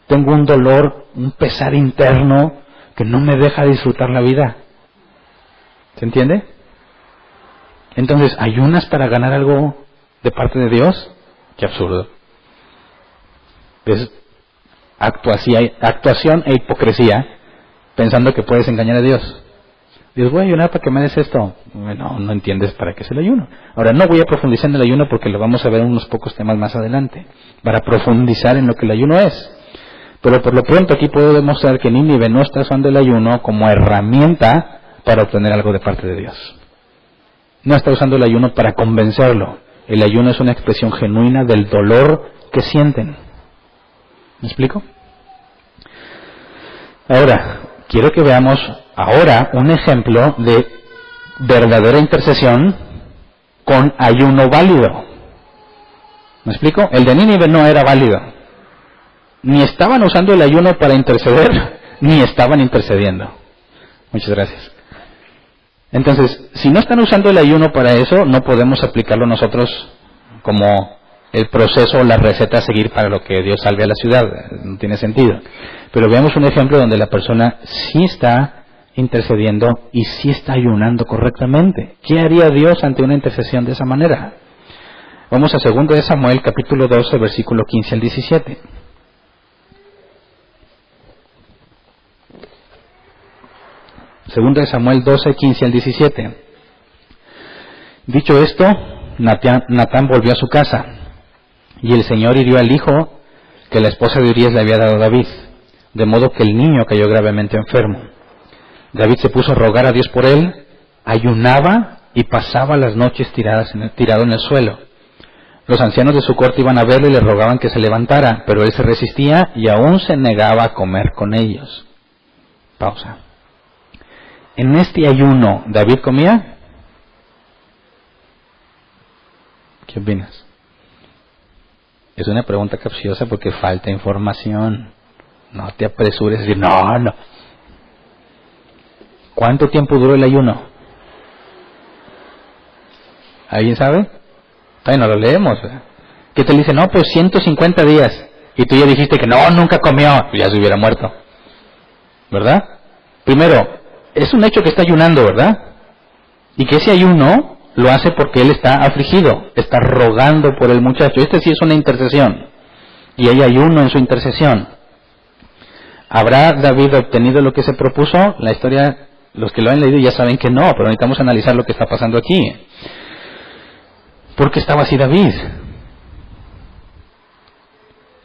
Speaker 1: Tengo un dolor, un pesar interno que no me deja disfrutar la vida. ¿Se entiende? Entonces, ¿ayunas para ganar algo de parte de Dios? ¡Qué absurdo! Es actuación e hipocresía, pensando que puedes engañar a Dios. Dios, voy a ayunar para que me des esto. No entiendes para qué es el ayuno. Ahora, no voy a profundizar en el ayuno porque lo vamos a ver en unos pocos temas más adelante, para profundizar en lo que el ayuno es. Pero por lo pronto aquí puedo demostrar que Nínive no está usando el ayuno como herramienta para obtener algo de parte de Dios. No está usando el ayuno para convencerlo. El ayuno es una expresión genuina del dolor que sienten. ¿Me explico? Ahora, quiero que veamos ahora un ejemplo de verdadera intercesión con ayuno válido. ¿Me explico? El de Nínive no era válido. Ni estaban usando el ayuno para interceder, ni estaban intercediendo. Muchas gracias. Entonces, si no están usando el ayuno para eso, no podemos aplicarlo nosotros como el proceso o la receta a seguir para lo que Dios salve a la ciudad. No tiene sentido. Pero veamos un ejemplo donde la persona sí está intercediendo y sí está ayunando correctamente. ¿Qué haría Dios ante una intercesión de esa manera? Vamos a 2 de Samuel, capítulo 12, versículo 15 al 17. Segunda de Samuel 12, 15 al 17. Dicho esto, Natán volvió a su casa, y el Señor hirió al hijo que la esposa de Urías le había dado a David, de modo que el niño cayó gravemente enfermo. David se puso a rogar a Dios por él, ayunaba y pasaba las noches tirado en el suelo. Los ancianos de su corte iban a verlo y le rogaban que se levantara, pero él se resistía y aún se negaba a comer con ellos. Pausa. En este ayuno, ¿David comía? ¿Qué opinas? Es una pregunta capciosa porque falta información. No te apresures a decir, no. ¿Cuánto tiempo duró el ayuno? ¿Alguien sabe? Todavía no lo leemos. ¿Qué te dice? No, pues 150 días. Y tú ya dijiste que no, nunca comió. Pues ya se hubiera muerto. ¿Verdad? Primero, es un hecho que está ayunando, ¿verdad? Y que ese ayuno lo hace porque él está afligido, está rogando por el muchacho. Este sí es una intercesión. Y hay ayuno en su intercesión. ¿Habrá David obtenido lo que se propuso? La historia, los que lo han leído ya saben que no, pero necesitamos analizar lo que está pasando aquí. ¿Por qué estaba así David?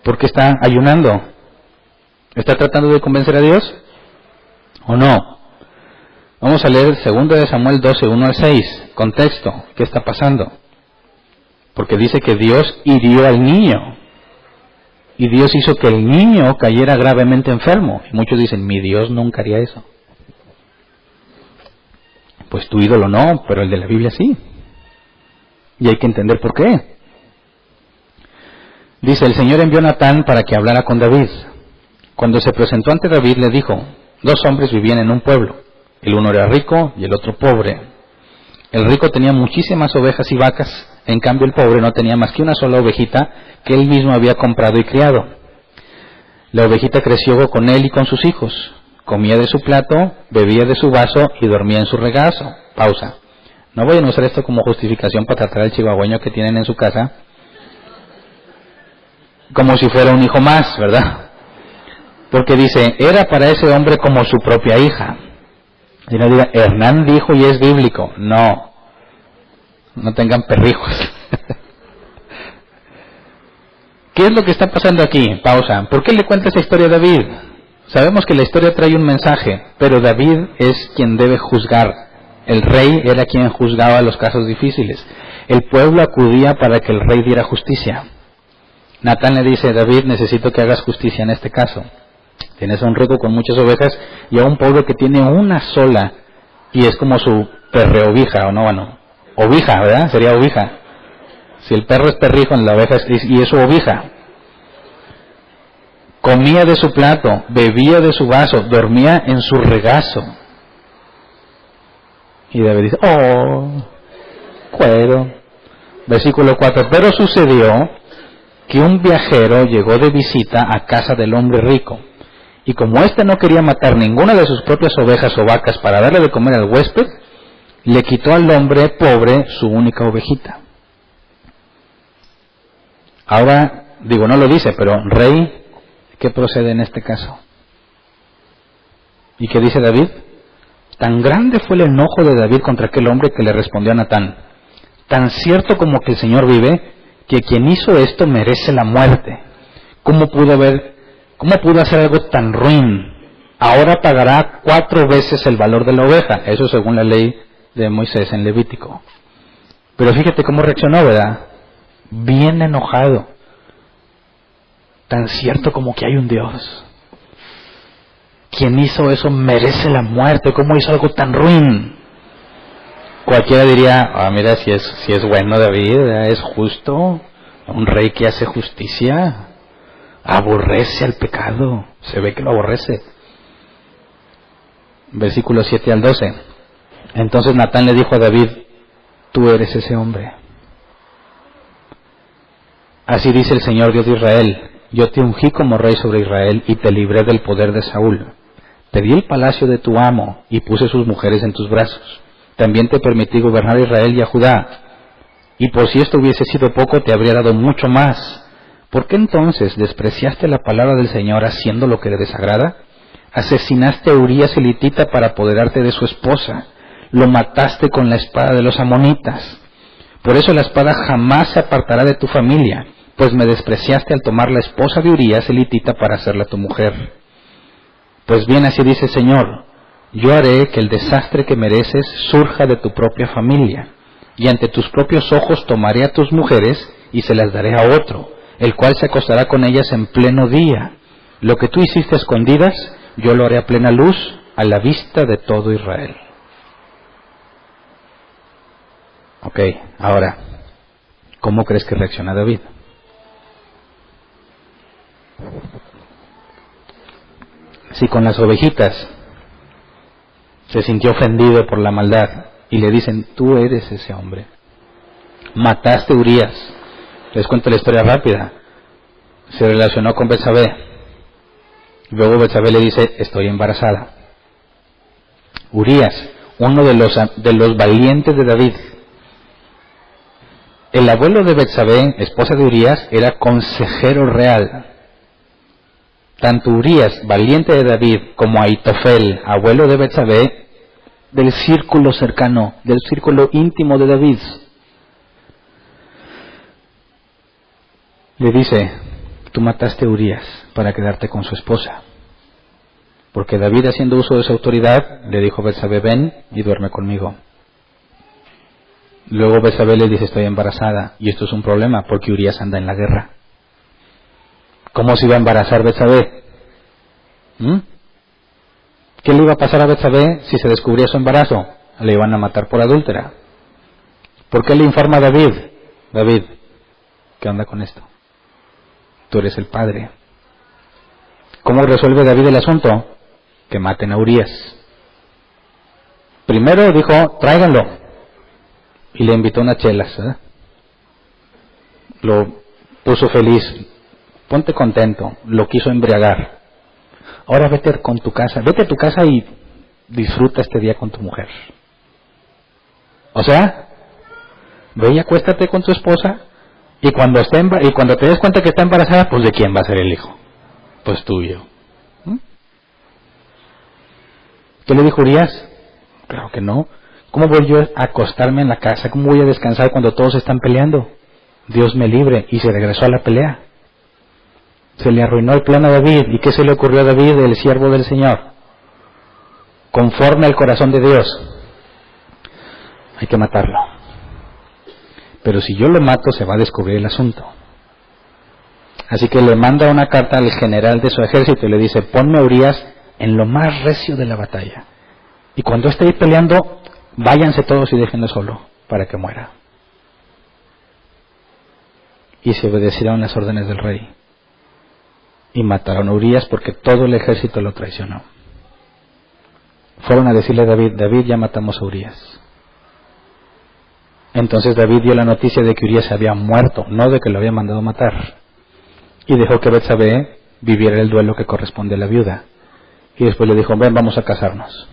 Speaker 1: ¿Por qué está ayunando? ¿Está tratando de convencer a Dios? ¿O no? Vamos a leer 2 de Samuel 12, 1 al 6. Contexto. ¿Qué está pasando? Porque dice que Dios hirió al niño. Y Dios hizo que el niño cayera gravemente enfermo. Y muchos dicen, mi Dios nunca haría eso. Pues tu ídolo no, pero el de la Biblia sí. Y hay que entender por qué. Dice, el Señor envió a Natán para que hablara con David. Cuando se presentó ante David le dijo, 2 hombres vivían en un pueblo. El uno era rico y el otro pobre. El rico tenía muchísimas ovejas y vacas, en cambio el pobre no tenía más que una sola ovejita que él mismo había comprado y criado. La ovejita creció con él y con sus hijos. Comía de su plato, bebía de su vaso y dormía en su regazo. Pausa. No vayan a usar esto como justificación para tratar al chihuahueño que tienen en su casa como si fuera un hijo más, ¿verdad? Porque dice, era para ese hombre como su propia hija. Y no diga, Hernán dijo y es bíblico. No tengan perrijos. ¿Qué es lo que está pasando aquí? Pausa. ¿Por qué le cuenta esa historia a David? Sabemos que la historia trae un mensaje, pero David es quien debe juzgar. El rey era quien juzgaba los casos difíciles. El pueblo acudía para que el rey diera justicia. Natán le dice, David, necesito que hagas justicia en este caso. Tienes a un rico con muchas ovejas y a un pobre que tiene una sola y es como su perreovija, o no, bueno, ovija, ¿verdad? Sería ovija. Si el perro es perrijo, la oveja y es su ovija. Comía de su plato, bebía de su vaso, dormía en su regazo. Y David dice, cuero. Versículo 4, pero sucedió que un viajero llegó de visita a casa del hombre rico, y como éste no quería matar ninguna de sus propias ovejas o vacas para darle de comer al huésped, le quitó al hombre pobre su única ovejita. Ahora, no lo dice, pero rey, ¿qué procede en este caso? ¿Y qué dice David? Tan grande fue el enojo de David contra aquel hombre que le respondió a Natán, tan cierto como que el Señor vive, que quien hizo esto merece la muerte. ¿Cómo pudo hacer algo tan ruin? Ahora pagará 4 veces el valor de la oveja. Eso según la ley de Moisés en Levítico. Pero fíjate cómo reaccionó, ¿verdad? Bien enojado. Tan cierto como que hay un Dios. Quien hizo eso merece la muerte. ¿Cómo hizo algo tan ruin? Cualquiera diría, mira, si es bueno David, es justo, un rey que hace justicia, aborrece al pecado, se ve que lo aborrece. Versículos 7 al 12. Entonces Natán le dijo a David, tú eres ese hombre. Así dice el Señor Dios de Israel, yo te ungí como rey sobre Israel y te libré del poder de Saúl. Te di el palacio de tu amo y puse sus mujeres en tus brazos. También te permití gobernar a Israel y a Judá. Y por si esto hubiese sido poco, te habría dado mucho más. ¿Por qué entonces despreciaste la palabra del Señor haciendo lo que le desagrada? Asesinaste a Urías elitita para apoderarte de su esposa. Lo mataste con la espada de los amonitas. Por eso la espada jamás se apartará de tu familia, pues me despreciaste al tomar la esposa de Urías elitita para hacerla tu mujer. Pues bien, así dice el Señor, yo haré que el desastre que mereces surja de tu propia familia, y ante tus propios ojos tomaré a tus mujeres y se las daré a otro, el cual se acostará con ellas en pleno día. Lo que tú hiciste a escondidas, yo lo haré a plena luz, a la vista de todo Israel. Ok, ahora, ¿cómo crees que reacciona David? Si con las ovejitas se sintió ofendido por la maldad y le dicen, tú eres ese hombre, mataste a Urías. Les cuento la historia rápida. Se relacionó con Betsabé. Luego Betsabé le dice, estoy embarazada. Urías, uno de los valientes de David. El abuelo de Betsabé, esposa de Urías, era consejero real. Tanto Urías, valiente de David, como Ahitofel, abuelo de Betsabé, del círculo cercano, del círculo íntimo de David. Le dice, tú mataste a Urías para quedarte con su esposa. Porque David, haciendo uso de su autoridad, le dijo a Betsabé, ven y duerme conmigo. Luego Betsabé le dice, estoy embarazada, y esto es un problema porque Urías anda en la guerra. ¿Cómo se iba a embarazar Betsabé? ¿Qué le iba a pasar a Betsabé si se descubría su embarazo? Le iban a matar por adúltera. ¿Por qué le informa a David? David, ¿qué onda con esto? Tú eres el padre. ¿Cómo resuelve David el asunto? Que maten a Urías. Primero dijo, tráiganlo. Y le invitó unas chelas. Lo puso feliz. Ponte contento. Lo quiso embriagar. Ahora vete con tu casa. Vete a tu casa y disfruta este día con tu mujer. O sea, ve y acuéstate con tu esposa. Y cuando te des cuenta que está embarazada, pues ¿de quién va a ser el hijo? Pues tuyo. ¿Qué le dijo Urías? Claro que no. ¿Cómo voy yo a acostarme en la casa? ¿Cómo voy a descansar cuando todos están peleando? Dios me libre. Y se regresó a la pelea. Se le arruinó el plan a David. ¿Y qué se le ocurrió a David, el siervo del Señor? Conforme al corazón de Dios. Hay que matarlo. Pero si yo lo mato, se va a descubrir el asunto. Así que le manda una carta al general de su ejército y le dice, ponme a Urías en lo más recio de la batalla. Y cuando esté ahí peleando, váyanse todos y déjenlo solo, para que muera. Y se obedecieron las órdenes del rey. Y mataron a Urías porque todo el ejército lo traicionó. Fueron a decirle a David, David, ya matamos a Urías. Entonces David dio la noticia de que Urías había muerto, no de que lo había mandado matar. Y dejó que Betsabé viviera el duelo que corresponde a la viuda. Y después le dijo, ven, vamos a casarnos.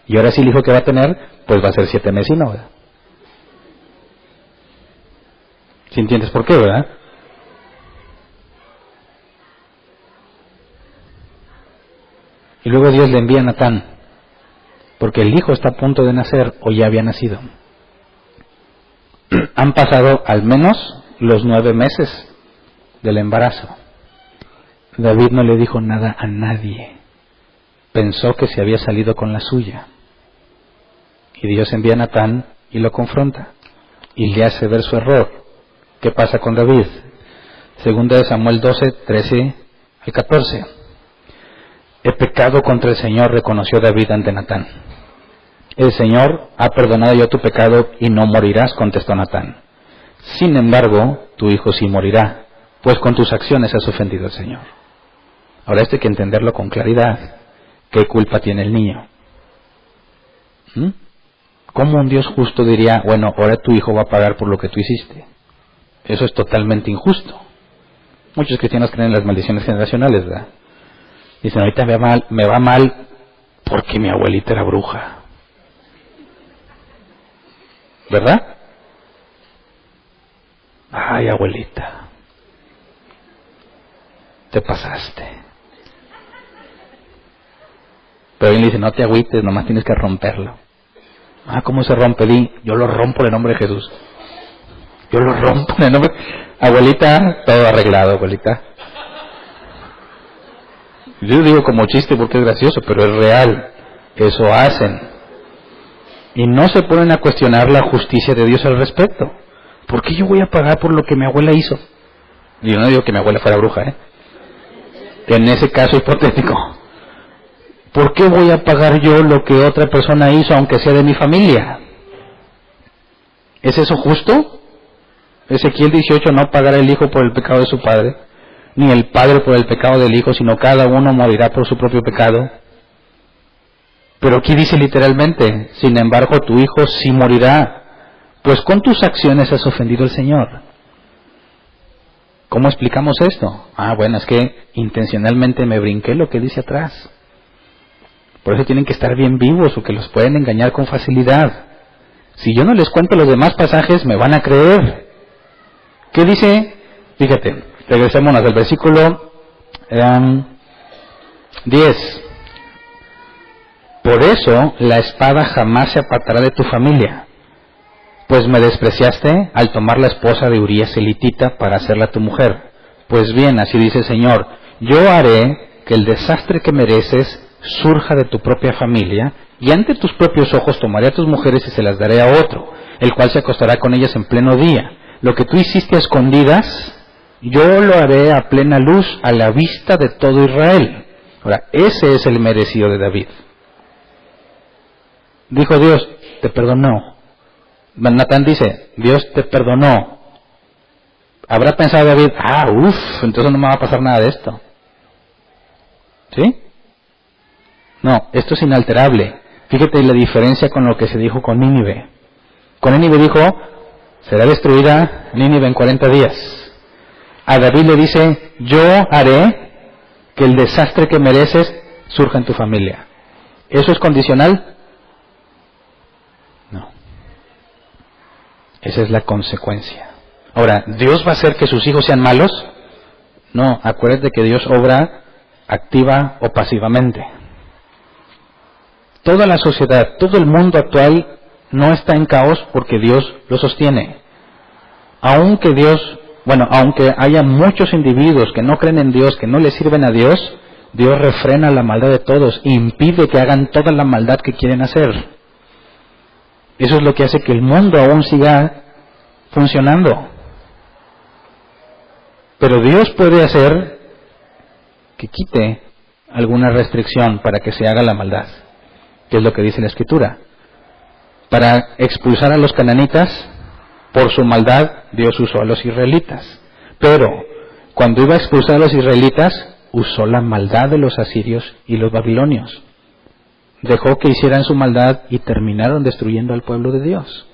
Speaker 1: Y ahora sí el hijo que va a tener, pues va a ser 7 meses y no, ¿verdad? ¿Sí entiendes por qué, verdad? Y luego Dios le envía a Natán, porque el hijo está a punto de nacer o ya había nacido. Han pasado al menos los 9 meses del embarazo. David no le dijo nada a nadie. Pensó que se había salido con la suya. Y Dios envía a Natán y lo confronta. Y le hace ver su error. ¿Qué pasa con David? Segunda de Samuel 12, 13 al 14. He pecado contra el Señor, reconoció David ante Natán. El Señor ha perdonado ya tu pecado y no morirás, contestó Natán. Sin embargo, tu hijo sí morirá, pues con tus acciones has ofendido al Señor. Ahora esto hay que entenderlo con claridad. ¿Qué culpa tiene el niño? ¿Cómo un Dios justo diría, bueno, ahora tu hijo va a pagar por lo que tú hiciste? Eso es totalmente injusto. Muchos cristianos creen en las maldiciones generacionales, ¿verdad? Dicen, ahorita me va mal porque mi abuelita era bruja. ¿Verdad? Ay, abuelita, te pasaste. Pero alguien le dice, no te agüites, nomás tienes que romperlo. Ah, ¿cómo se rompe? Yo lo rompo en el nombre de Jesús. Yo lo rompo en el nombre. Abuelita, todo arreglado, abuelita. Yo digo como chiste porque es gracioso, pero es real. Eso hacen. Y no se ponen a cuestionar la justicia de Dios al respecto. ¿Por qué yo voy a pagar por lo que mi abuela hizo? Y yo no digo que mi abuela fuera bruja, que en ese caso hipotético. ¿Por qué voy a pagar yo lo que otra persona hizo, aunque sea de mi familia? ¿Es eso justo? Ezequiel 18, no pagará el hijo por el pecado de su padre, ni el padre por el pecado del hijo, sino cada uno morirá por su propio pecado. Pero aquí dice literalmente, sin embargo tu hijo sí morirá, pues con tus acciones has ofendido al Señor. ¿Cómo explicamos esto? Bueno, es que intencionalmente me brinqué lo que dice atrás. Por eso tienen que estar bien vivos o que los pueden engañar con facilidad. Si yo no les cuento los demás pasajes, me van a creer. ¿Qué dice? Fíjate, regresémonos al versículo 10. Por eso la espada jamás se apartará de tu familia, pues me despreciaste al tomar la esposa de Urías elitita para hacerla tu mujer. Pues bien, así dice el Señor, yo haré que el desastre que mereces surja de tu propia familia, y ante tus propios ojos tomaré a tus mujeres y se las daré a otro, el cual se acostará con ellas en pleno día. Lo que tú hiciste a escondidas, yo lo haré a plena luz a la vista de todo Israel. Ahora, ese es el merecido de David. Dijo Dios, te perdonó. Natán dice, Dios te perdonó. Habrá pensado David, entonces no me va a pasar nada de esto. ¿Sí? No, esto es inalterable. Fíjate la diferencia con lo que se dijo con Nínive. Con Nínive dijo, será destruida Nínive en 40 días. A David le dice, yo haré que el desastre que mereces surja en tu familia. ¿Eso es condicional? No. Esa es la consecuencia. Ahora, ¿Dios va a hacer que sus hijos sean malos? No, acuérdate que Dios obra activa o pasivamente. Toda la sociedad, todo el mundo actual no está en caos porque Dios lo sostiene. Aunque haya muchos individuos que no creen en Dios, que no le sirven a Dios, Dios refrena la maldad de todos e impide que hagan toda la maldad que quieren hacer. Eso es lo que hace que el mundo aún siga funcionando. Pero Dios puede hacer que quite alguna restricción para que se haga la maldad, que es lo que dice la Escritura. Para expulsar a los cananitas, por su maldad, Dios usó a los israelitas. Pero cuando iba a expulsar a los israelitas, usó la maldad de los asirios y los babilonios. Dejó que hicieran su maldad y terminaron destruyendo al pueblo de Dios.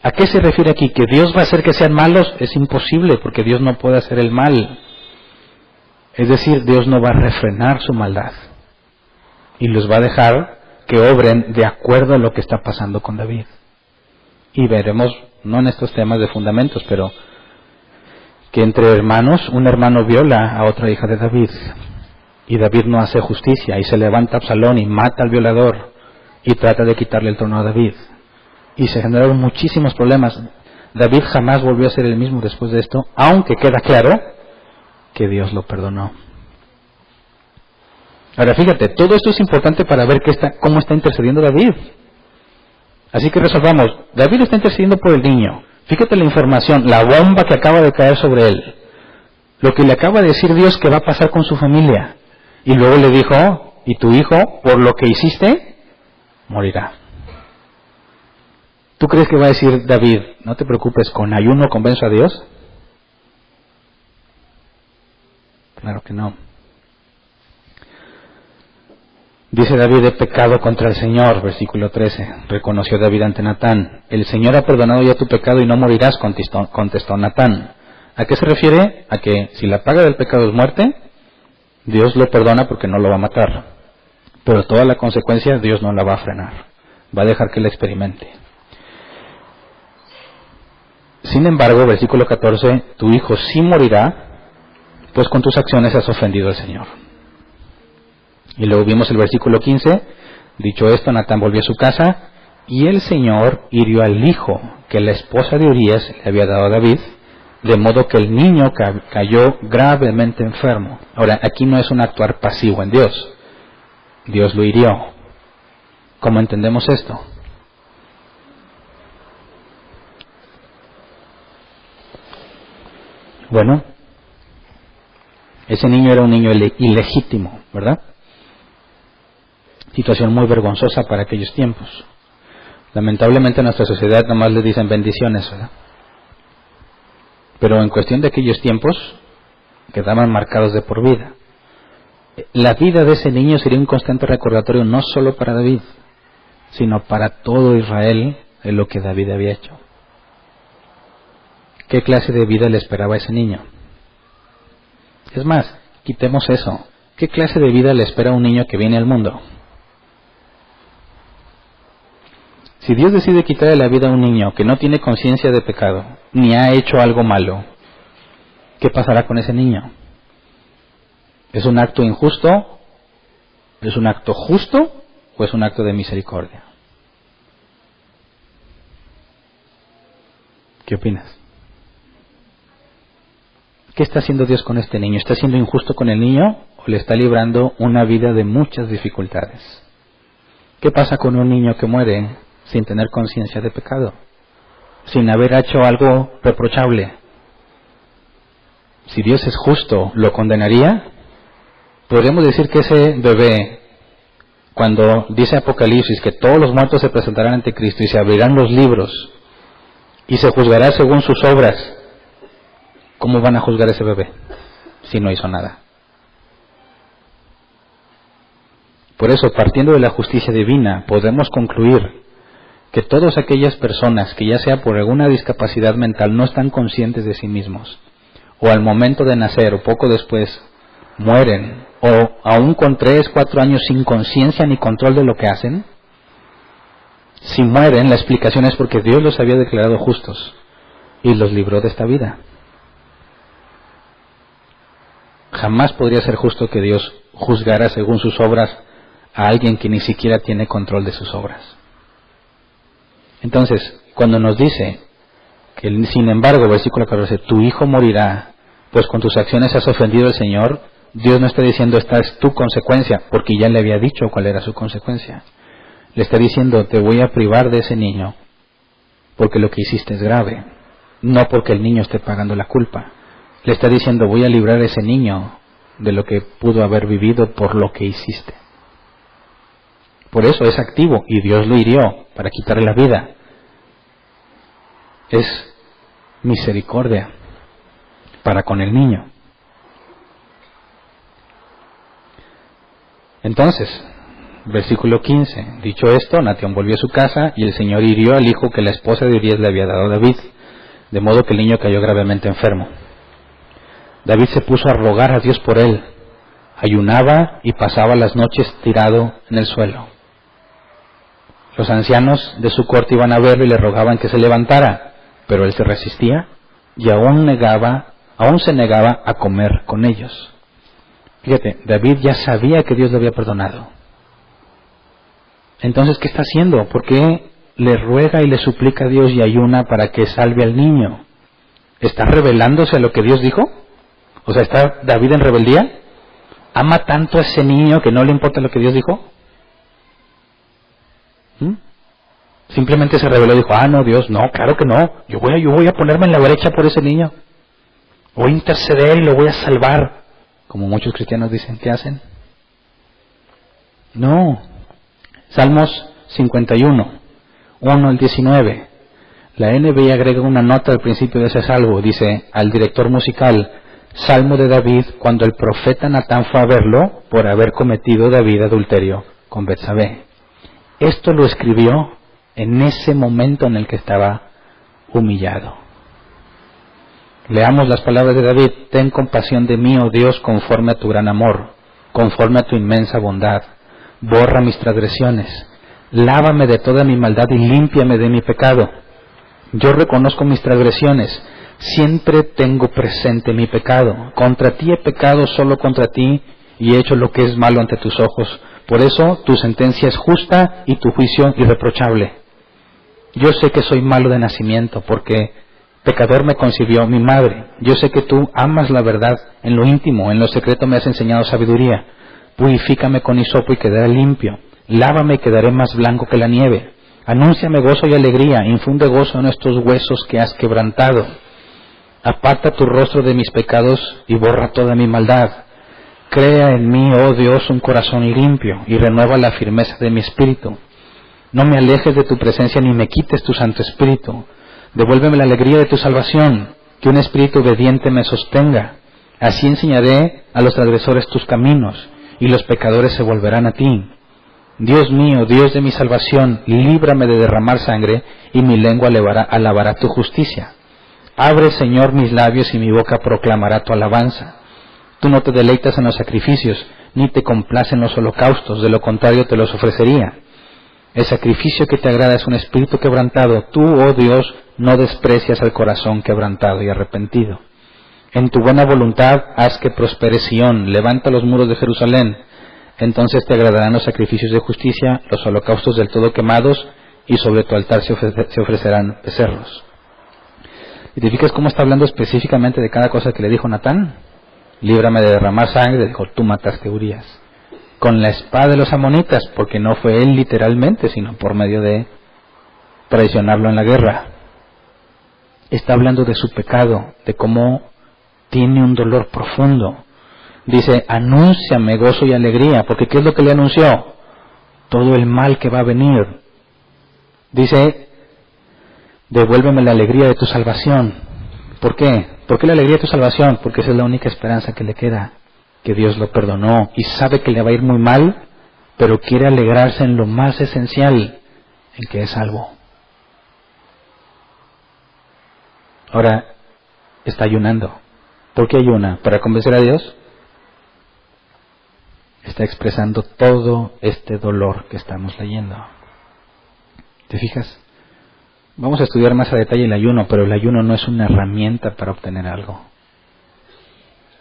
Speaker 1: ¿A qué se refiere aquí? ¿Que Dios va a hacer que sean malos? Es imposible, porque Dios no puede hacer el mal. Es decir, Dios no va a refrenar su maldad y los va a dejar que obren de acuerdo a lo que está pasando con David. Y veremos, no en estos temas de fundamentos, pero que entre hermanos, un hermano viola a otra hija de David, y David no hace justicia, y se levanta Absalón y mata al violador, y trata de quitarle el trono a David. Y se generaron muchísimos problemas. David jamás volvió a ser el mismo después de esto, aunque queda claro que Dios lo perdonó. Ahora fíjate, todo esto es importante para ver cómo está intercediendo David. Así que resolvamos, David está intercediendo por el niño. Fíjate la información, la bomba que acaba de caer sobre él. Lo que le acaba de decir Dios que va a pasar con su familia. Y luego le dijo, y tu hijo, por lo que hiciste, morirá. ¿Tú crees que va a decir David, no te preocupes, con ayuno convenzo a Dios? Claro que no. Dice David, he pecado contra el Señor, versículo 13. Reconoció David ante Natán. El Señor ha perdonado ya tu pecado y no morirás, contestó Natán. ¿A qué se refiere? A que si la paga del pecado es muerte, Dios lo perdona porque no lo va a matar. Pero toda la consecuencia Dios no la va a frenar. Va a dejar que la experimente. Sin embargo, versículo 14, tu hijo sí morirá, pues con tus acciones has ofendido al Señor. Y luego vimos el versículo 15, dicho esto, Natán volvió a su casa, y el Señor hirió al hijo que la esposa de Urías le había dado a David, de modo que el niño cayó gravemente enfermo. Ahora, aquí no es un actuar pasivo en Dios. Dios lo hirió. ¿Cómo entendemos esto? Bueno, ese niño era un niño ilegítimo, ¿verdad? Situación muy vergonzosa para aquellos tiempos. Lamentablemente en nuestra sociedad nomás le dicen bendiciones, ¿verdad? Pero en cuestión de aquellos tiempos quedaban marcados de por vida. La vida de ese niño sería un constante recordatorio no solo para David, sino para todo Israel de lo que David había hecho. ¿Qué clase de vida le esperaba a ese niño? Es más, quitemos eso. ¿Qué clase de vida le espera a un niño que viene al mundo? Si Dios decide quitarle la vida a un niño que no tiene conciencia de pecado, ni ha hecho algo malo, ¿qué pasará con ese niño? ¿Es un acto injusto? ¿Es un acto justo? ¿O es un acto de misericordia? ¿Qué opinas? ¿Qué está haciendo Dios con este niño? ¿Está siendo injusto con el niño o le está librando una vida de muchas dificultades? ¿Qué pasa con un niño que muere sin tener conciencia de pecado? Sin haber hecho algo reprochable. si Dios es justo, ¿lo condenaría? Podríamos decir que ese bebé, cuando dice Apocalipsis que todos los muertos se presentarán ante Cristo y se abrirán los libros y se juzgará según sus obras, ¿cómo van a juzgar a ese bebé si no hizo nada? Por eso, partiendo de la justicia divina, podemos concluir que todas aquellas personas que ya sea por alguna discapacidad mental no están conscientes de sí mismos, o al momento de nacer o poco después mueren, o aún con 3, 4 años sin conciencia ni control de lo que hacen, si mueren, la explicación es porque Dios los había declarado justos y los libró de esta vida. Jamás podría ser justo que Dios juzgara según sus obras a alguien que ni siquiera tiene control de sus obras. Entonces, cuando nos dice que, sin embargo, versículo 14, tu hijo morirá, pues con tus acciones has ofendido al Señor, Dios no está diciendo esta es tu consecuencia, porque ya le había dicho cuál era su consecuencia. Le está diciendo, te voy a privar de ese niño, porque lo que hiciste es grave, no porque el niño esté pagando la culpa. Le está diciendo, voy a librar a ese niño de lo que pudo haber vivido por lo que hiciste. Por eso es activo, y Dios lo hirió para quitarle la vida. Es misericordia para con el niño. Entonces, versículo 15, dicho esto, Natión volvió a su casa y el Señor hirió al hijo que la esposa de Urías le había dado a David, de modo que el niño cayó gravemente enfermo. David se puso a rogar a Dios por él, ayunaba y pasaba las noches tirado en el suelo. Los ancianos de su corte iban a verlo y le rogaban que se levantara, pero él se resistía y aún se negaba a comer con ellos. Fíjate, David ya sabía que Dios lo había perdonado. Entonces, ¿qué está haciendo? ¿Por qué le ruega y le suplica a Dios y ayuna para que salve al niño? ¿Está rebelándose a lo que Dios dijo? O sea, ¿está David en rebeldía? ¿Ama tanto a ese niño que no le importa lo que Dios dijo? Simplemente se rebeló y dijo, no, Dios, no, claro que no. Yo voy a ponerme en la brecha por ese niño. Voy a interceder y lo voy a salvar. Como muchos cristianos dicen, ¿qué hacen? No. Salmos 51, 1 al 19. La NBI agrega una nota al principio de ese salmo. Dice, al director musical, Salmo de David, cuando el profeta Natán fue a verlo por haber cometido David adulterio con Betsabé. Esto lo escribió en ese momento en el que estaba humillado. Leamos las palabras de David. Ten compasión de mí, oh Dios, conforme a tu gran amor, conforme a tu inmensa bondad. Borra mis transgresiones, lávame de toda mi maldad y límpiame de mi pecado. Yo reconozco mis transgresiones, siempre tengo presente mi pecado. Contra ti he pecado, solo contra ti, y he hecho lo que es malo ante tus ojos. Por eso tu sentencia es justa y tu juicio irreprochable. Yo sé que soy malo de nacimiento, porque pecador me concibió mi madre. Yo sé que tú amas la verdad en lo íntimo, en lo secreto me has enseñado sabiduría. Purifícame con hisopo y quedaré limpio. Lávame y quedaré más blanco que la nieve. Anúnciame gozo y alegría. Infunde gozo en estos huesos que has quebrantado. Aparta tu rostro de mis pecados y borra toda mi maldad. Crea en mí, oh Dios, un corazón limpio y renueva la firmeza de mi espíritu. No me alejes de tu presencia ni me quites tu Santo Espíritu. Devuélveme la alegría de tu salvación, que un espíritu obediente me sostenga. Así enseñaré a los transgresores tus caminos, y los pecadores se volverán a ti. Dios mío, Dios de mi salvación, líbrame de derramar sangre, y mi lengua alabará tu justicia. Abre, Señor, mis labios, y mi boca proclamará tu alabanza. Tú no te deleitas en los sacrificios, ni te complacen los holocaustos, de lo contrario te los ofrecería. El sacrificio que te agrada es un espíritu quebrantado. Tú, oh Dios, no desprecias al corazón quebrantado y arrepentido. En tu buena voluntad haz que prospere Sión, levanta los muros de Jerusalén. Entonces te agradarán los sacrificios de justicia, los holocaustos del todo quemados, y sobre tu altar se ofrecerán becerros. ¿Y te fijas cómo está hablando específicamente de cada cosa que le dijo Natán? Líbrame de derramar sangre, dijo, tú mataste a Urías. Con la espada de los amonitas, porque no fue él literalmente, sino por medio de traicionarlo en la guerra. Está hablando de su pecado, de cómo tiene un dolor profundo. Dice, anúnciame gozo y alegría, porque ¿qué es lo que le anunció? Todo el mal que va a venir. Dice, devuélveme la alegría de tu salvación. ¿Por qué? ¿Por qué la alegría de tu salvación? Porque esa es la única esperanza que le queda, que Dios lo perdonó y sabe que le va a ir muy mal, pero quiere alegrarse en lo más esencial, en que es salvo. Ahora, está ayunando. ¿Por qué ayuna? ¿Para convencer a Dios? Está expresando todo este dolor que estamos leyendo. ¿Te fijas? Vamos a estudiar más a detalle el ayuno, pero el ayuno no es una herramienta para obtener algo.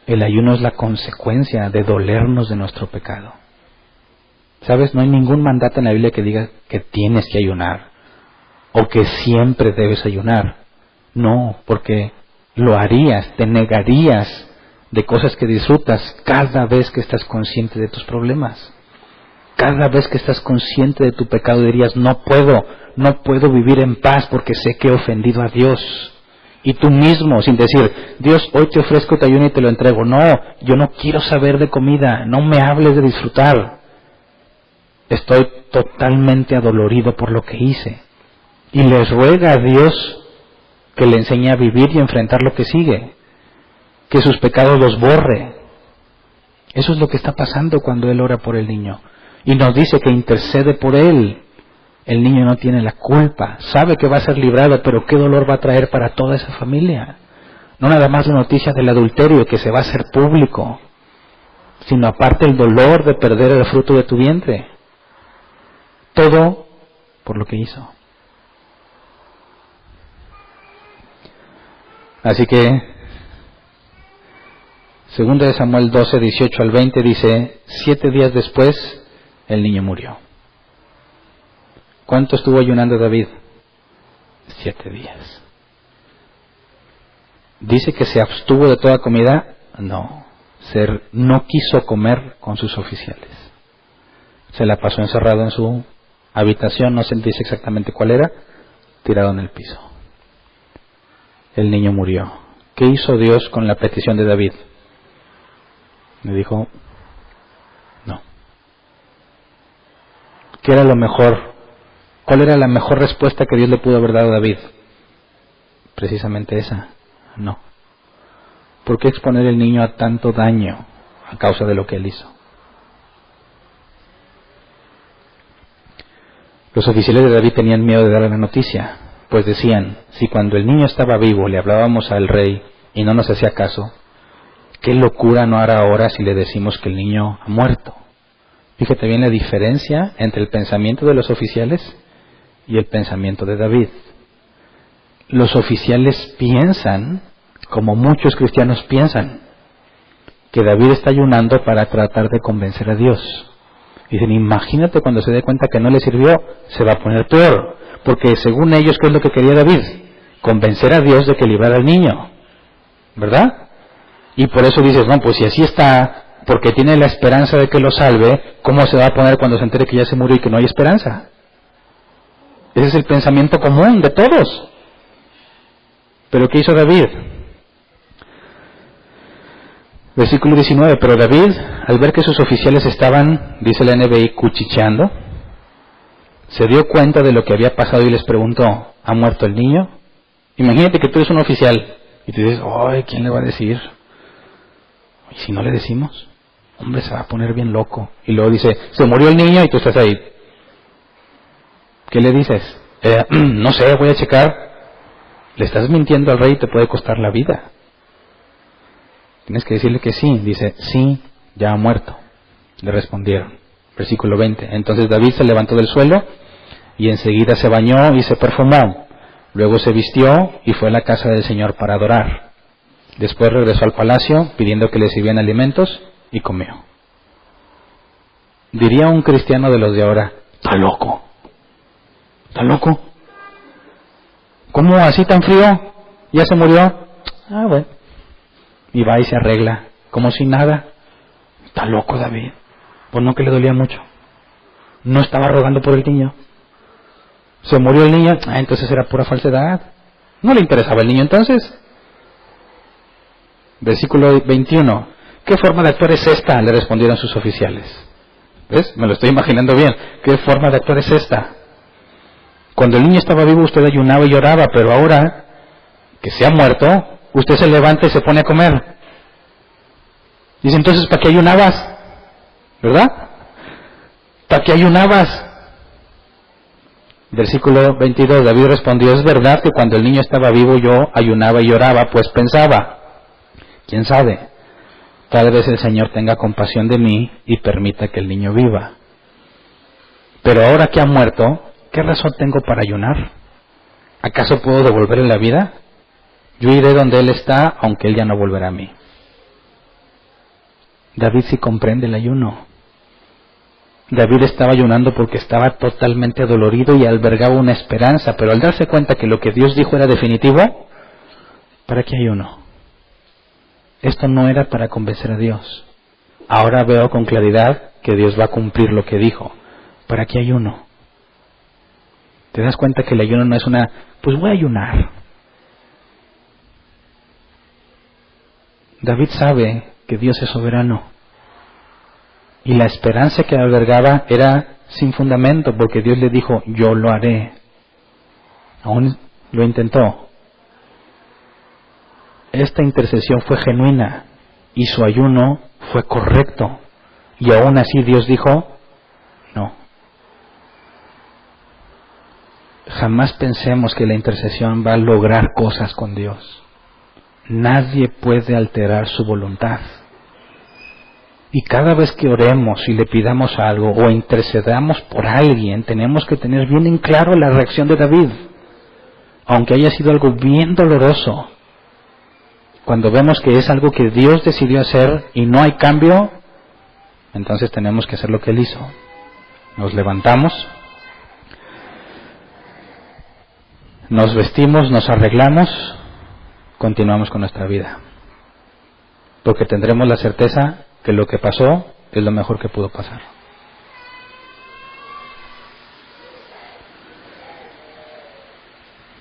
Speaker 1: El ayuno es la consecuencia de dolernos de nuestro pecado. ¿Sabes? No hay ningún mandato en la Biblia que diga que tienes que ayunar o que siempre debes ayunar. No, porque lo harías, te negarías de cosas que disfrutas cada vez que estás consciente de tus problemas. Cada vez que estás consciente de tu pecado dirías, no puedo vivir en paz porque sé que he ofendido a Dios. Y tú mismo, sin decir, Dios, hoy te ofrezco tu ayuno y te lo entrego. No, yo no quiero saber de comida, no me hables de disfrutar. Estoy totalmente adolorido por lo que hice. Y les ruega a Dios que le enseñe a vivir y enfrentar lo que sigue. Que sus pecados los borre. Eso es lo que está pasando cuando él ora por el niño. Y nos dice que intercede por él. El niño no tiene la culpa. Sabe que va a ser librado, pero qué dolor va a traer para toda esa familia. No nada más la noticia del adulterio que se va a hacer público, sino aparte el dolor de perder el fruto de tu vientre. Todo por lo que hizo. Así que, 2 de Samuel 12, 18 al 20 dice, 7 días después, el niño murió. ¿Cuánto estuvo ayunando David? 7 días. ¿Dice que se abstuvo de toda comida? No. No quiso comer con sus oficiales. Se la pasó encerrado en su habitación, no se dice exactamente cuál era, tirado en el piso. El niño murió. ¿Qué hizo Dios con la petición de David? Me dijo, no. ¿Qué era lo mejor? ¿Cuál era la mejor respuesta que Dios le pudo haber dado a David? Precisamente esa, no. ¿Por qué exponer el niño a tanto daño a causa de lo que él hizo? Los oficiales de David tenían miedo de darle la noticia, pues decían, si cuando el niño estaba vivo le hablábamos al rey y no nos hacía caso, ¿qué locura no hará ahora si le decimos que el niño ha muerto? Fíjate bien la diferencia entre el pensamiento de los oficiales y el pensamiento de David. Los oficiales piensan, como muchos cristianos piensan, que David está ayunando para tratar de convencer a Dios. Dicen, imagínate cuando se dé cuenta que no le sirvió, se va a poner peor. Porque según ellos, ¿qué es lo que quería David? Convencer a Dios de que librara al niño. ¿Verdad? Y por eso dices, no, pues si así está, porque tiene la esperanza de que lo salve, ¿cómo se va a poner cuando se entere que ya se murió y que no hay esperanza? Ese es el pensamiento común de todos. ¿Pero qué hizo David? Versículo 19, pero David, al ver que sus oficiales estaban, dice la NBI, cuchicheando, se dio cuenta de lo que había pasado y les preguntó, ¿ha muerto el niño? Imagínate que tú eres un oficial y te dices, ay, ¿quién le va a decir? ¿Y si no le decimos? Hombre, se va a poner bien loco. Y luego dice, se murió el niño y tú estás ahí. ¿Qué le dices? No sé, voy a checar. Le estás mintiendo al rey y te puede costar la vida. Tienes que decirle que sí. Dice, sí, ya ha muerto. Le respondieron. Versículo 20. Entonces David se levantó del suelo y enseguida se bañó y se perfumó. Luego se vistió y fue a la casa del Señor para adorar. Después regresó al palacio pidiendo que le sirvieran alimentos y comió. Diría un cristiano de los de ahora, está loco. ¿Está loco? ¿Cómo así tan frío? ¿Ya se murió? Ah, bueno. Y va y se arregla, como si nada. Está loco David. Pues no, que le dolía mucho. No estaba rogando por el niño. Se murió el niño, entonces era pura falsedad. No le interesaba el niño entonces. Versículo 21. ¿Qué forma de actuar es esta?, le respondieron sus oficiales. ¿Ves? Me lo estoy imaginando bien. ¿Qué forma de actuar es esta? Cuando el niño estaba vivo usted ayunaba y lloraba, pero ahora que se ha muerto, usted se levanta y se pone a comer. Dice, entonces, ¿para qué ayunabas? ¿Verdad? ¿Para qué ayunabas? Versículo 22, David respondió, es verdad que cuando el niño estaba vivo yo ayunaba y lloraba, pues pensaba, ¿quién sabe? Tal vez el Señor tenga compasión de mí y permita que el niño viva. Pero ahora que ha muerto, ¿qué razón tengo para ayunar? ¿Acaso puedo devolverle la vida? Yo iré donde Él está, aunque Él ya no volverá a mí. David sí comprende el ayuno. David estaba ayunando porque estaba totalmente dolorido y albergaba una esperanza, pero al darse cuenta que lo que Dios dijo era definitivo, ¿para qué ayuno? Esto no era para convencer a Dios. Ahora veo con claridad que Dios va a cumplir lo que dijo. ¿Para qué ayuno? ¿Te das cuenta que el ayuno no es pues voy a ayunar? David sabe que Dios es soberano. Y la esperanza que albergaba era sin fundamento, porque Dios le dijo, yo lo haré. Aún lo intentó. Esta intercesión fue genuina y su ayuno fue correcto. Y aún así Dios dijo, no. Jamás pensemos que la intercesión va a lograr cosas con Dios. Nadie puede alterar su voluntad. Y cada vez que oremos y le pidamos algo o intercedamos por alguien, tenemos que tener bien en claro la reacción de David. Aunque haya sido algo bien doloroso, cuando vemos que es algo que Dios decidió hacer y no hay cambio, entonces tenemos que hacer lo que Él hizo. Nos levantamos, nos vestimos, nos arreglamos, continuamos con nuestra vida. Porque tendremos la certeza que lo que pasó es lo mejor que pudo pasar.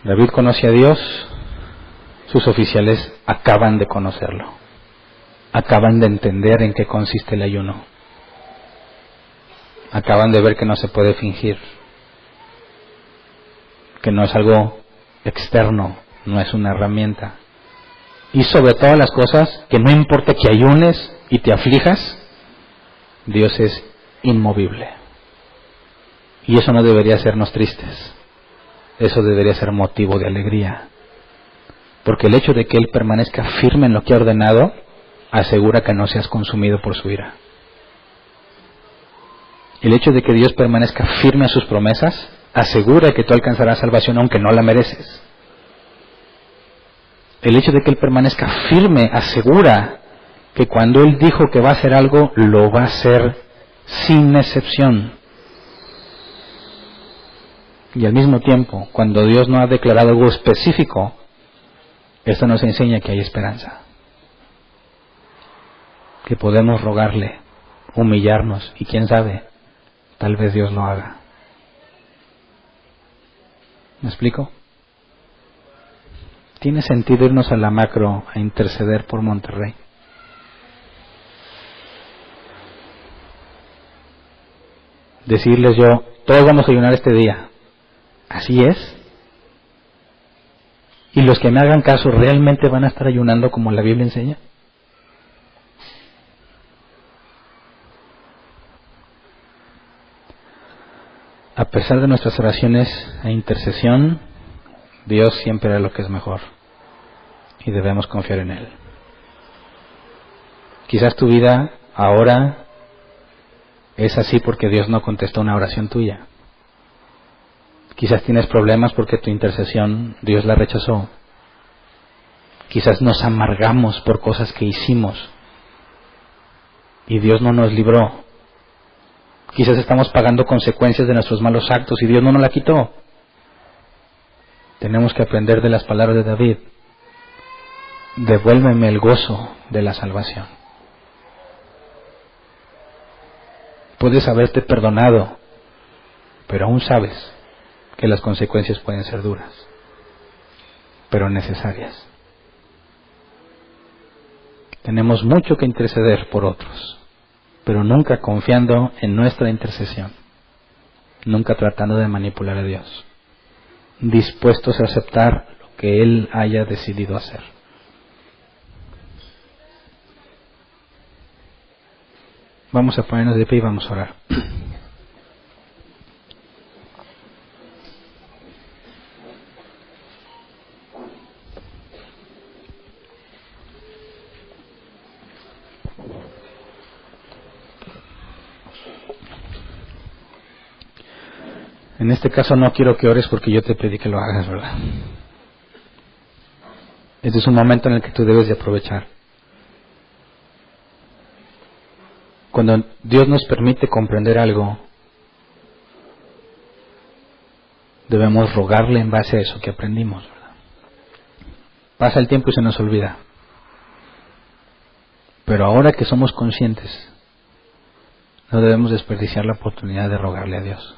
Speaker 1: David conoce a Dios, sus oficiales acaban de conocerlo, acaban de entender en qué consiste el ayuno, acaban de ver que no se puede fingir, que no es algo externo, no es una herramienta. Y sobre todas las cosas, que no importa que ayunes y te aflijas, Dios es inmovible. Y eso no debería hacernos tristes. Eso debería ser motivo de alegría. Porque el hecho de que Él permanezca firme en lo que ha ordenado, asegura que no seas consumido por su ira. El hecho de que Dios permanezca firme a sus promesas, asegura que tú alcanzarás salvación aunque no la mereces. El hecho de que Él permanezca firme asegura que cuando Él dijo que va a hacer algo, lo va a hacer sin excepción. Y al mismo tiempo, cuando Dios no ha declarado algo específico, esto nos enseña que hay esperanza. Que podemos rogarle, humillarnos y quién sabe, tal vez Dios lo haga. ¿Me explico? ¿Tiene sentido irnos a la macro a interceder por Monterrey? Decirles yo, todos vamos a ayunar este día. ¿Así es? ¿Y los que me hagan caso realmente van a estar ayunando como la Biblia enseña? A pesar de nuestras oraciones e intercesión, Dios siempre hará lo que es mejor y debemos confiar en Él. Quizás tu vida ahora es así porque Dios no contestó una oración tuya. Quizás tienes problemas porque tu intercesión Dios la rechazó. Quizás nos amargamos por cosas que hicimos y Dios no nos libró. Quizás estamos pagando consecuencias de nuestros malos actos y Dios no nos la quitó. Tenemos que aprender de las palabras de David. Devuélveme el gozo de la salvación. Puedes haberte perdonado, pero aún sabes que las consecuencias pueden ser duras, pero necesarias. Tenemos mucho que interceder por otros, pero nunca confiando en nuestra intercesión, nunca tratando de manipular a Dios, dispuestos a aceptar lo que Él haya decidido hacer. Vamos a ponernos de pie y vamos a orar. En este caso no quiero que ores porque yo te pedí que lo hagas, ¿verdad? Este es un momento en el que tú debes de aprovechar. Cuando Dios nos permite comprender algo, debemos rogarle en base a eso que aprendimos, ¿verdad? Pasa el tiempo y se nos olvida. Pero ahora que somos conscientes, no debemos desperdiciar la oportunidad de rogarle a Dios.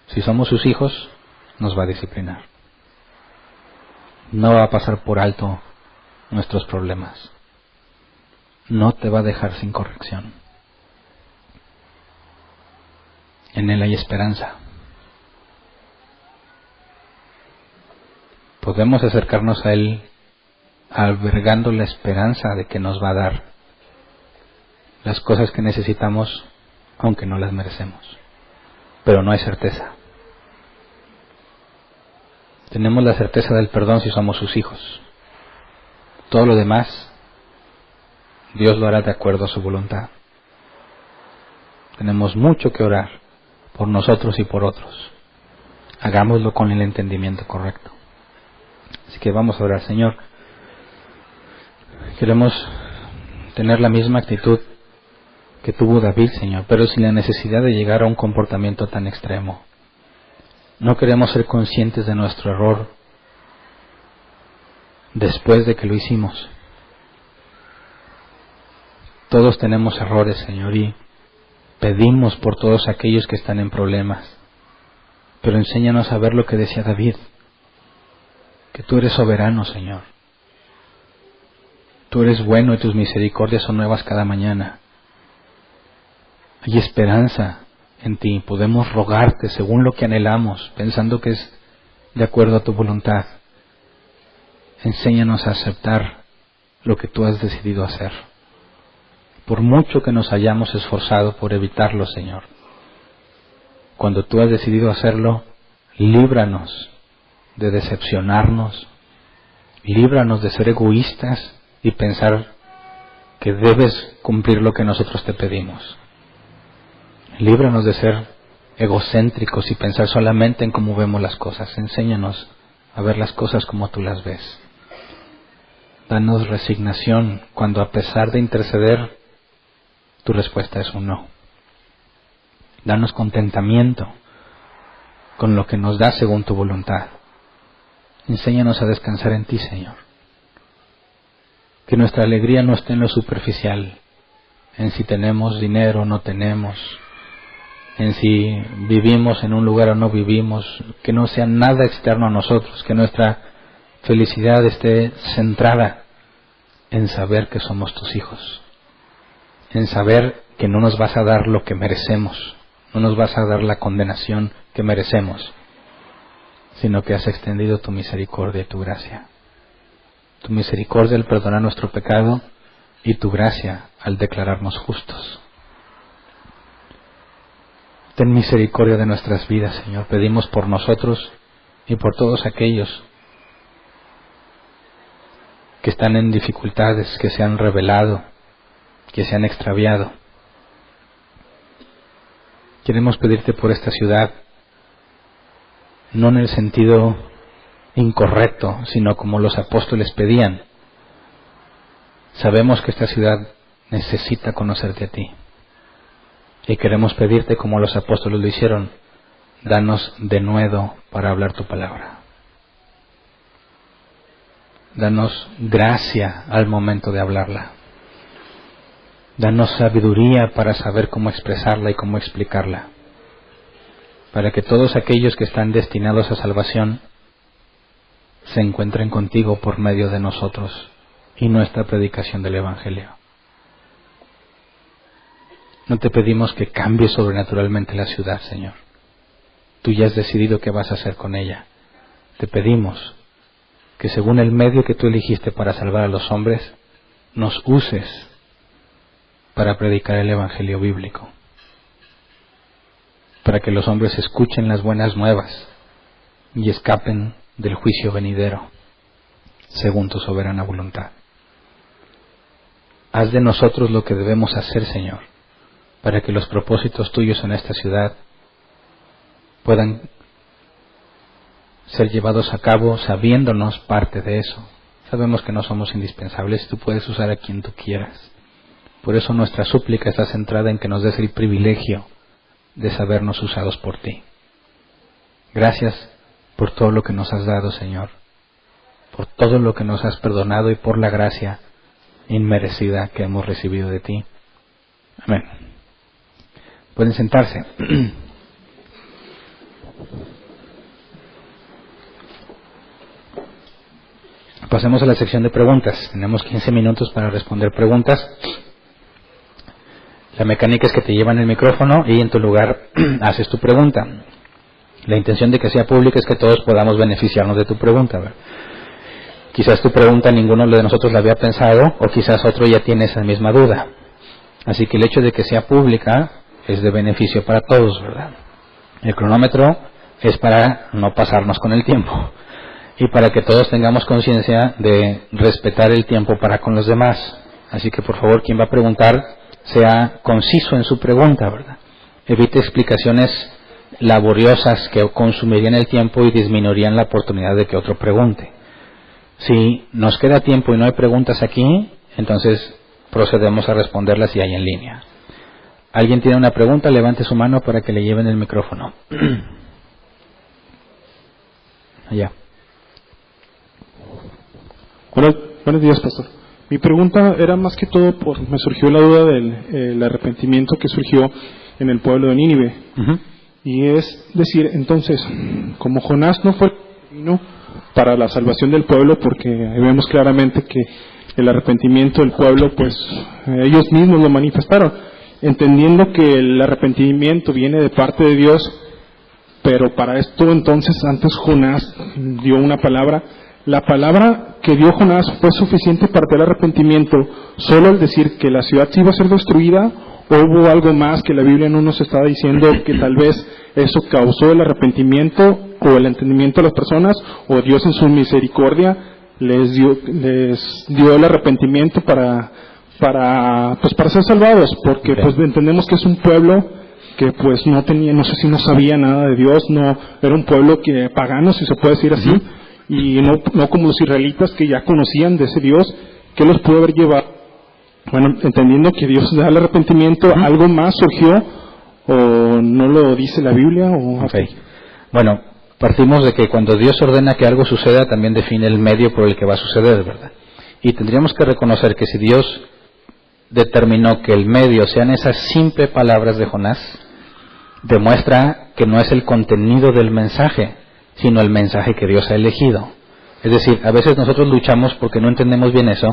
Speaker 1: Si somos sus hijos, nos va a disciplinar. No va a pasar por alto nuestros problemas. No te va a dejar sin corrección. En Él hay esperanza. Podemos acercarnos a Él albergando la esperanza de que nos va a dar las cosas que necesitamos, aunque no las merecemos. Pero no hay certeza. Tenemos la certeza del perdón si somos sus hijos. Todo lo demás, Dios lo hará de acuerdo a su voluntad. Tenemos mucho que orar por nosotros y por otros. Hagámoslo con el entendimiento correcto. Así que vamos a orar. Señor, queremos tener la misma actitud que tuvo David, Señor, pero sin la necesidad de llegar a un comportamiento tan extremo. No queremos ser conscientes de nuestro error después de que lo hicimos. Todos tenemos errores, Señor, y pedimos por todos aquellos que están en problemas. Pero enséñanos a ver lo que decía David, que tú eres soberano, Señor. Tú eres bueno y tus misericordias son nuevas cada mañana. Hay esperanza en ti, podemos rogarte según lo que anhelamos, pensando que es de acuerdo a tu voluntad. Enséñanos a aceptar lo que tú has decidido hacer. Por mucho que nos hayamos esforzado por evitarlo, Señor, cuando tú has decidido hacerlo, líbranos de decepcionarnos, líbranos de ser egoístas y pensar que debes cumplir lo que nosotros te pedimos. Líbranos de ser egocéntricos y pensar solamente en cómo vemos las cosas. Enséñanos a ver las cosas como tú las ves. Danos resignación cuando, a pesar de interceder, tu respuesta es un no. Danos contentamiento con lo que nos da según tu voluntad. Enséñanos a descansar en ti, Señor. Que nuestra alegría no esté en lo superficial, en si tenemos dinero o no tenemos, en si vivimos en un lugar o no vivimos, que no sea nada externo a nosotros, que nuestra felicidad esté centrada en saber que somos tus hijos, en saber que no nos vas a dar lo que merecemos, no nos vas a dar la condenación que merecemos, sino que has extendido tu misericordia y tu gracia. Tu misericordia al perdonar nuestro pecado y tu gracia al declararnos justos. Ten misericordia de nuestras vidas, Señor. Pedimos por nosotros y por todos aquellos que están en dificultades, que se han rebelado, que se han extraviado. Queremos pedirte por esta ciudad, no en el sentido incorrecto, sino como los apóstoles pedían. Sabemos que esta ciudad necesita conocerte a ti. Y queremos pedirte como los apóstoles lo hicieron, danos denuedo para hablar tu palabra. Danos gracia al momento de hablarla. Danos sabiduría para saber cómo expresarla y cómo explicarla. Para que todos aquellos que están destinados a salvación se encuentren contigo por medio de nosotros y nuestra predicación del Evangelio. No te pedimos que cambies sobrenaturalmente la ciudad, Señor. Tú ya has decidido qué vas a hacer con ella. Te pedimos que según el medio que tú elegiste para salvar a los hombres, nos uses para predicar el Evangelio bíblico, para que los hombres escuchen las buenas nuevas y escapen del juicio venidero, según tu soberana voluntad. Haz de nosotros lo que debemos hacer, Señor, para que los propósitos tuyos en esta ciudad puedan ser llevados a cabo sabiéndonos parte de eso. Sabemos que no somos indispensables y tú puedes usar a quien tú quieras. Por eso nuestra súplica está centrada en que nos des el privilegio de sabernos usados por ti. Gracias por todo lo que nos has dado, Señor, por todo lo que nos has perdonado y por la gracia inmerecida que hemos recibido de ti. Amén. Pueden sentarse. Pasemos a la sección de preguntas. Tenemos 15 minutos para responder preguntas. La mecánica es que te llevan el micrófono y en tu lugar haces tu pregunta. La intención de que sea pública es que todos podamos beneficiarnos de tu pregunta, ¿verdad? Quizás tu pregunta ninguno de nosotros la había pensado, o quizás otro ya tiene esa misma duda. Así que el hecho de que sea pública es de beneficio para todos, ¿verdad? El cronómetro es para no pasarnos con el tiempo y para que todos tengamos conciencia de respetar el tiempo para con los demás. Así que por favor, quien va a preguntar, sea conciso en su pregunta, ¿verdad? Evite explicaciones laboriosas que consumirían el tiempo y disminuirían la oportunidad de que otro pregunte. Si nos queda tiempo y no hay preguntas aquí, entonces procedemos a responderlas si hay en línea. ¿Alguien tiene una pregunta? Levante su mano para que le lleven el micrófono. Allá.
Speaker 2: Hola, buenos días, pastor. Mi pregunta era más que todo me surgió la duda del arrepentimiento que surgió en el pueblo de Nínive.
Speaker 1: Uh-huh.
Speaker 2: Y es decir, entonces, como Jonás no fue camino para la salvación del pueblo, porque vemos claramente que el arrepentimiento del pueblo, pues ellos mismos lo manifestaron, entendiendo que el arrepentimiento viene de parte de Dios, pero para esto entonces antes Jonás dio una palabra. La palabra que dio Jonás fue suficiente para el arrepentimiento, solo al decir que la ciudad se iba a ser destruida, o hubo algo más que la Biblia no nos estaba diciendo que tal vez eso causó el arrepentimiento o el entendimiento a las personas, o Dios en su misericordia les dio el arrepentimiento para ser salvados, porque pues entendemos que es un pueblo que pues no sé si no sabía nada de Dios, no era un pueblo que pagano, si se puede decir así, y no como los israelitas que ya conocían de ese Dios, que los pudo haber llevado. Bueno, entendiendo que Dios da el arrepentimiento, ¿algo más surgió o no lo dice la Biblia?
Speaker 1: Okay. Bueno, partimos de que cuando Dios ordena que algo suceda, también define el medio por el que va a suceder, ¿verdad? Y tendríamos que reconocer que si Dios determinó que el medio sean esas simples palabras de Jonás, demuestra que no es el contenido del mensaje, sino el mensaje que Dios ha elegido. Es decir, a veces nosotros luchamos porque no entendemos bien eso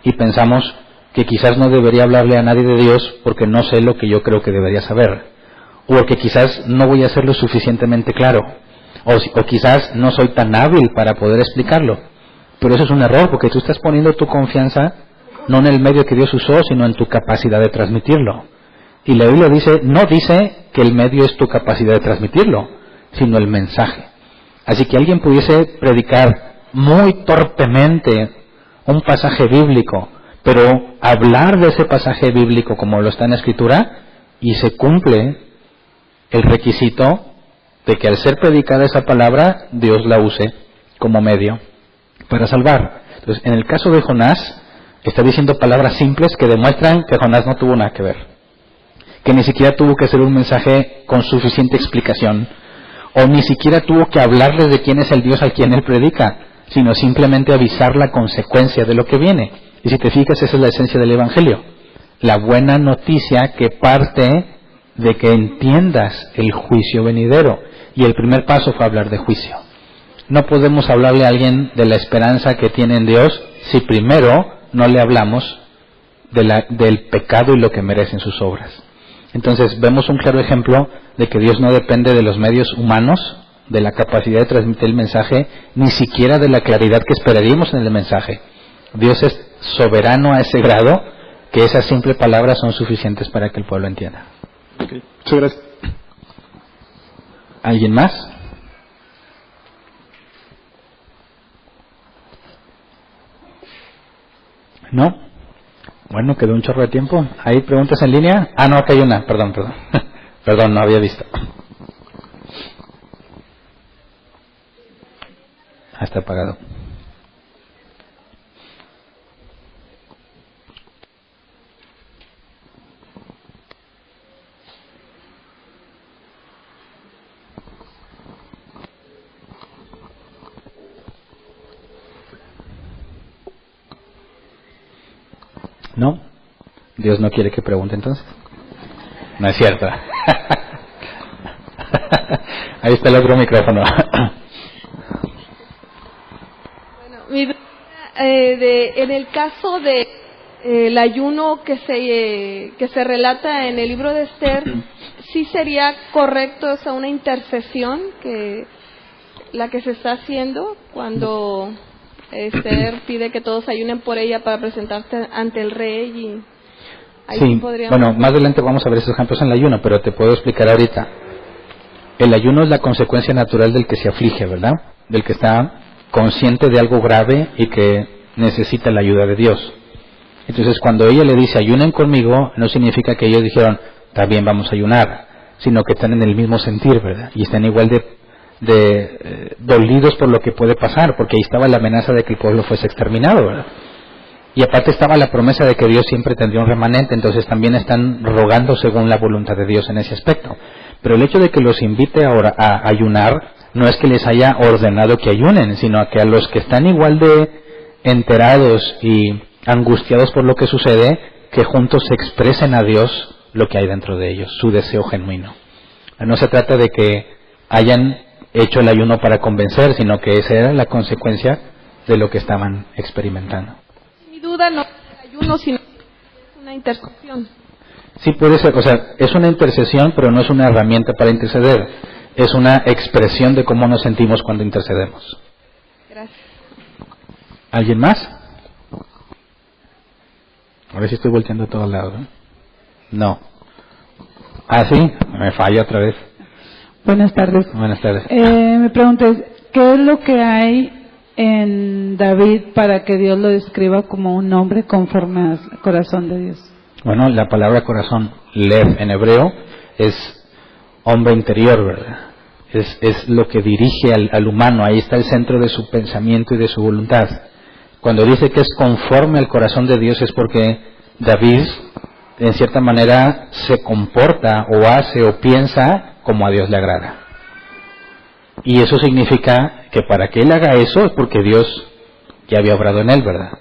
Speaker 1: y pensamos que quizás no debería hablarle a nadie de Dios porque no sé lo que yo creo que debería saber, o que quizás no voy a ser lo suficientemente claro, o quizás no soy tan hábil para poder explicarlo. Pero eso es un error, porque tú estás poniendo tu confianza no en el medio que Dios usó, sino en tu capacidad de transmitirlo. Y la Biblia no dice que el medio es tu capacidad de transmitirlo, sino el mensaje. Así que alguien pudiese predicar muy torpemente un pasaje bíblico, pero hablar de ese pasaje bíblico como lo está en la Escritura, y se cumple el requisito de que al ser predicada esa palabra, Dios la use como medio para salvar. Entonces, en el caso de Jonás, está diciendo palabras simples que demuestran que Jonás no tuvo nada que ver, que ni siquiera tuvo que hacer un mensaje con suficiente explicación, o ni siquiera tuvo que hablarles de quién es el Dios al quien él predica, sino simplemente avisar la consecuencia de lo que viene. Y si te fijas, esa es la esencia del Evangelio, la buena noticia que parte de que entiendas el juicio venidero, y el primer paso fue hablar de juicio. No podemos hablarle a alguien de la esperanza que tiene en Dios si primero no le hablamos del pecado y lo que merecen sus obras. Entonces vemos un claro ejemplo de que Dios no depende de los medios humanos, de la capacidad de transmitir el mensaje, ni siquiera de la claridad que esperaríamos en el mensaje. Dios es soberano a ese grado que esas simples palabras son suficientes para que el pueblo entienda.
Speaker 2: Okay. Muchas gracias.
Speaker 1: ¿Alguien más? ¿No? Bueno, quedó un chorro de tiempo. ¿Hay preguntas en línea? Ah, no, acá hay una. Perdón. Perdón, no había visto. Está apagado. ¿No? ¿Dios no quiere que pregunte entonces? No es cierto. Ahí está el otro micrófono.
Speaker 3: Bueno, mi duda, en el caso de el ayuno que se relata en el libro de Esther, ¿sí sería correcto, o sea, una intercesión que la que se está haciendo cuando Esther pide que todos ayunen por ella para presentarse ante el rey? Y ahí
Speaker 1: sí, bueno, más adelante vamos a ver esos ejemplos en el ayuno, pero te puedo explicar ahorita. El ayuno es la consecuencia natural del que se aflige, ¿verdad? Del que está consciente de algo grave y que necesita la ayuda de Dios. Entonces, cuando ella le dice ayunen conmigo, no significa que ellos dijeron también vamos a ayunar, sino que están en el mismo sentir, ¿verdad? Y están igual de dolidos por lo que puede pasar, porque ahí estaba la amenaza de que el pueblo fuese exterminado, ¿verdad? Y aparte estaba la promesa de que Dios siempre tendría un remanente, entonces también están rogando según la voluntad de Dios en ese aspecto. Pero el hecho de que los invite ahora a ayunar no es que les haya ordenado que ayunen, sino a que a los que están igual de enterados y angustiados por lo que sucede, que juntos se expresen a Dios lo que hay dentro de ellos, su deseo genuino. No se trata de que hayan hecho el ayuno para convencer, sino que esa era la consecuencia de lo que estaban experimentando.
Speaker 3: Mi duda no es el ayuno, sino es una intercesión.
Speaker 1: Sí puede ser, o sea, es una intercesión, pero no es una herramienta para interceder. Es una expresión de cómo nos sentimos cuando intercedemos.
Speaker 3: Gracias.
Speaker 1: ¿Alguien más? A ver si estoy volteando a todos lados. No. Ah, sí, me falla otra vez.
Speaker 4: Buenas tardes.
Speaker 1: Buenas tardes.
Speaker 4: Mi pregunta es, ¿qué es lo que hay en David para que Dios lo describa como un hombre conforme al corazón de Dios?
Speaker 1: Bueno, la palabra corazón, lev en hebreo, es hombre interior, ¿verdad? Es lo que dirige al humano, ahí está el centro de su pensamiento y de su voluntad. Cuando dice que es conforme al corazón de Dios es porque David, en cierta manera, se comporta o hace o piensa como a Dios le agrada. Y eso significa que para que él haga eso es porque Dios ya había obrado en él, ¿verdad?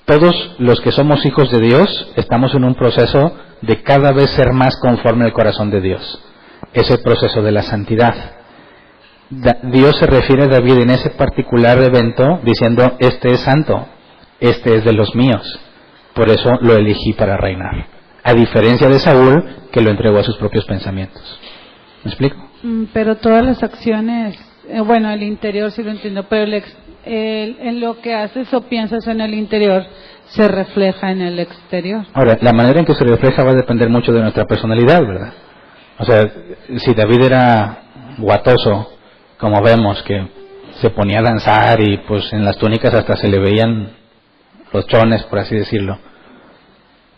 Speaker 1: Todos los que somos hijos de Dios estamos en un proceso de cada vez ser más conforme al corazón de Dios. Es el proceso de la santidad. Dios se refiere a David en ese particular evento diciendo, este es santo, este es de los míos, por eso lo elegí para reinar. A diferencia de Saúl, que lo entregó a sus propios pensamientos. ¿Me explico?
Speaker 4: Pero todas las acciones, bueno, el interior sí lo entiendo, pero en lo que haces o piensas en el interior se refleja en el exterior.
Speaker 1: Ahora, la manera en que se refleja va a depender mucho de nuestra personalidad, ¿verdad? O sea, si David era guatoso, como vemos, que se ponía a danzar y pues en las túnicas hasta se le veían los chones, por así decirlo.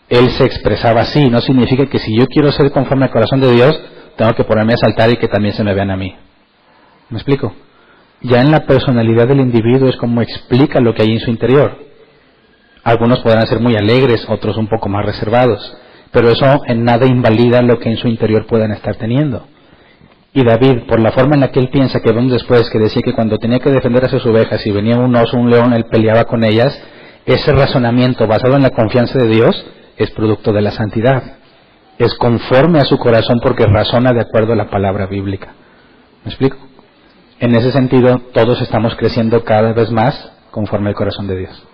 Speaker 1: Él se expresaba así, no significa que si yo quiero ser conforme al corazón de Dios, tengo que ponerme a saltar y que también se me vean a mí. ¿Me explico? Ya en la personalidad del individuo es como explica lo que hay en su interior. Algunos podrán ser muy alegres, otros un poco más reservados, pero eso en nada invalida lo que en su interior puedan estar teniendo. Y David, por la forma en la que él piensa, que vemos después, que decía que cuando tenía que defender a sus ovejas y venía un oso, un león, él peleaba con ellas, ese razonamiento basado en la confianza de Dios es producto de la santidad. Es conforme a su corazón porque razona de acuerdo a la palabra bíblica. ¿Me explico? en ese sentido, todos estamos creciendo cada vez más conforme al corazón de Dios.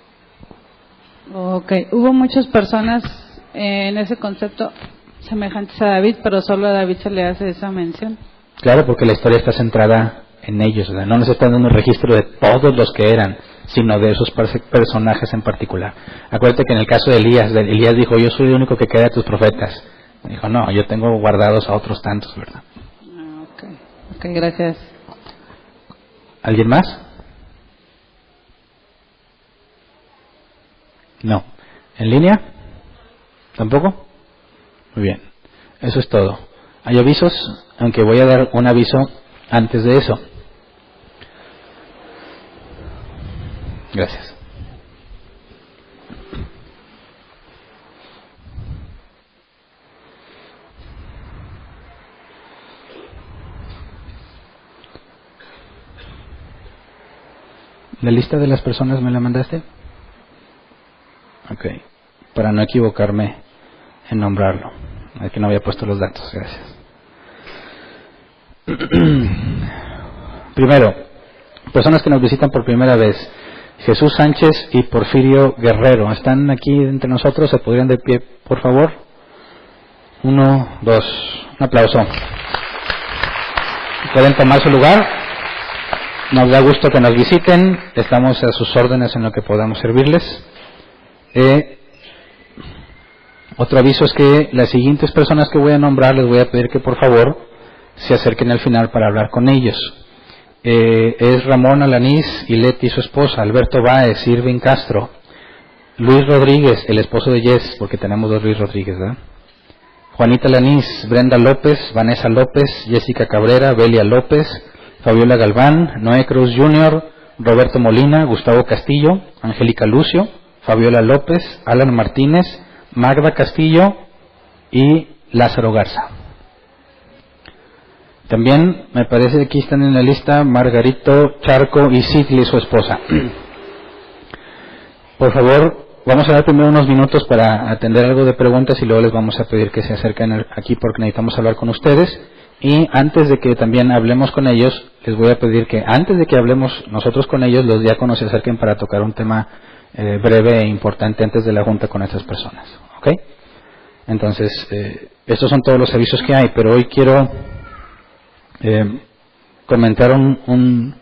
Speaker 4: Ok, hubo muchas personas en ese concepto semejantes a David, pero solo a David se le hace esa mención.
Speaker 1: Claro, porque la historia está centrada en ellos, ¿verdad? No nos está dando un registro de todos los que eran, sino de esos personajes en particular. Acuérdate que en el caso de Elías dijo, yo soy el único que queda de tus profetas. Dijo, no, yo tengo guardados a otros tantos, ¿verdad?
Speaker 4: Ok, gracias.
Speaker 1: ¿Alguien más? No. ¿En línea? ¿Tampoco? Muy bien. Eso es todo. ¿Hay avisos? Aunque voy a dar un aviso antes de eso. Gracias. ¿La lista de las personas me la mandaste? Ok. Para no equivocarme en nombrarlo. Es que no había puesto los datos. Gracias. Primero, personas que nos visitan por primera vez. Jesús Sánchez y Porfirio Guerrero. ¿Están aquí entre nosotros? ¿Se podrían de pie, por favor? 1, 2. Un aplauso. ¿Pueden tomar su lugar? Nos da gusto que nos visiten. Estamos a sus órdenes en lo que podamos servirles. Otro aviso es que las siguientes personas que voy a nombrar les voy a pedir que por favor se acerquen al final para hablar con ellos. Es Ramón Alanís y Leti, su esposa, Alberto Báez, Irving Castro, Luis Rodríguez, el esposo de Jess, porque tenemos dos Luis Rodríguez, ¿verdad? Juanita Alanís, Brenda López, Vanessa López, Jessica Cabrera, Belia López, Fabiola Galván, Noé Cruz Jr., Roberto Molina, Gustavo Castillo, Angélica Lucio, Fabiola López, Alan Martínez, Magda Castillo y Lázaro Garza. También me parece que aquí están en la lista Margarito Charco y Sidley, su esposa. Por favor, vamos a dar primero unos minutos para atender algo de preguntas y luego les vamos a pedir que se acerquen aquí porque necesitamos hablar con ustedes. Y antes de que también hablemos con ellos, les voy a pedir que antes de que hablemos nosotros con ellos, los diáconos se acerquen para tocar un tema breve e importante antes de la junta con estas personas. ¿Ok? Entonces, estos son todos los avisos que hay, pero hoy quiero comentar un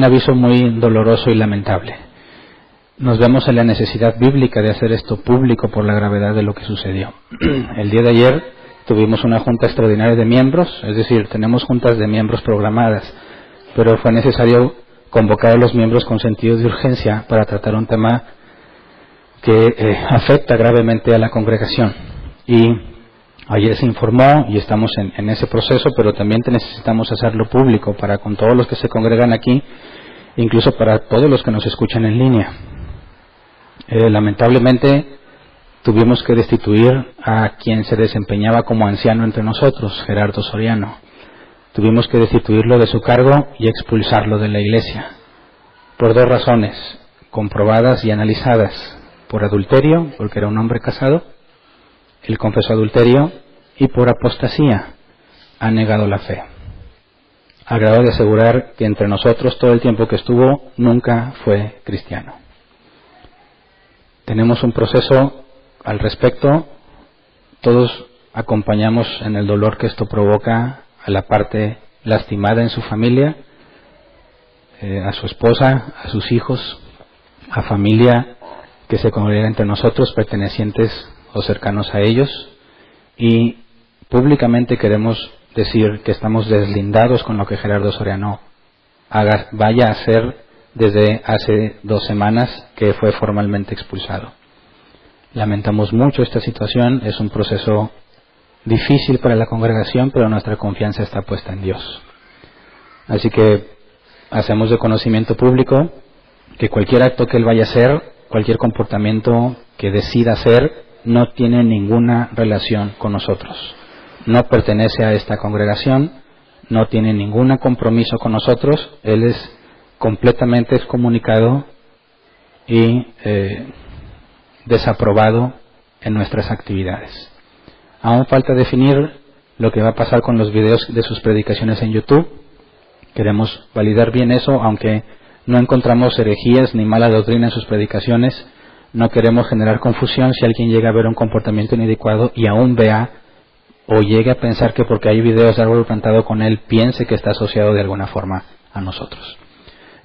Speaker 1: aviso muy doloroso y lamentable. Nos vemos en la necesidad bíblica de hacer esto público por la gravedad de lo que sucedió. El día de ayer tuvimos una junta extraordinaria de miembros, es decir, tenemos juntas de miembros programadas, pero fue necesario convocar a los miembros con sentido de urgencia para tratar un tema que afecta gravemente a la congregación. Y ayer se informó y estamos en ese proceso, pero también necesitamos hacerlo público para con todos los que se congregan aquí, incluso para todos los que nos escuchan en línea. Lamentablemente tuvimos que destituir a quien se desempeñaba como anciano entre nosotros, Gerardo Soriano. Tuvimos que destituirlo de su cargo y expulsarlo de la iglesia, por dos razones, comprobadas y analizadas: por adulterio, porque era un hombre casado, él confesó adulterio, y por apostasía, ha negado la fe, al grado de asegurar que entre nosotros todo el tiempo que estuvo nunca fue cristiano. Tenemos un proceso al respecto, todos acompañamos en el dolor que esto provoca a la parte lastimada en su familia, a su esposa, a sus hijos, a familia que se congrega entre nosotros, pertenecientes o cercanos a ellos, y públicamente queremos decir que estamos deslindados con lo que Gerardo Soriano vaya a hacer desde hace 2 semanas que fue formalmente expulsado. Lamentamos mucho esta situación, es un proceso difícil para la congregación, pero nuestra confianza está puesta en Dios. Así que hacemos de conocimiento público que cualquier acto que él vaya a hacer, cualquier comportamiento que decida hacer, no tiene ninguna relación con nosotros. No pertenece a esta congregación, no tiene ningún compromiso con nosotros, él es completamente excomunicado y desaprobado en nuestras actividades. Aún falta definir lo que va a pasar con los videos de sus predicaciones en YouTube, Queremos validar bien eso, aunque no encontramos herejías ni mala doctrina en sus predicaciones. No queremos generar confusión si alguien llega a ver un comportamiento inadecuado y aún vea o llegue a pensar que porque hay videos de árbol plantado con él, piense que está asociado de alguna forma a nosotros.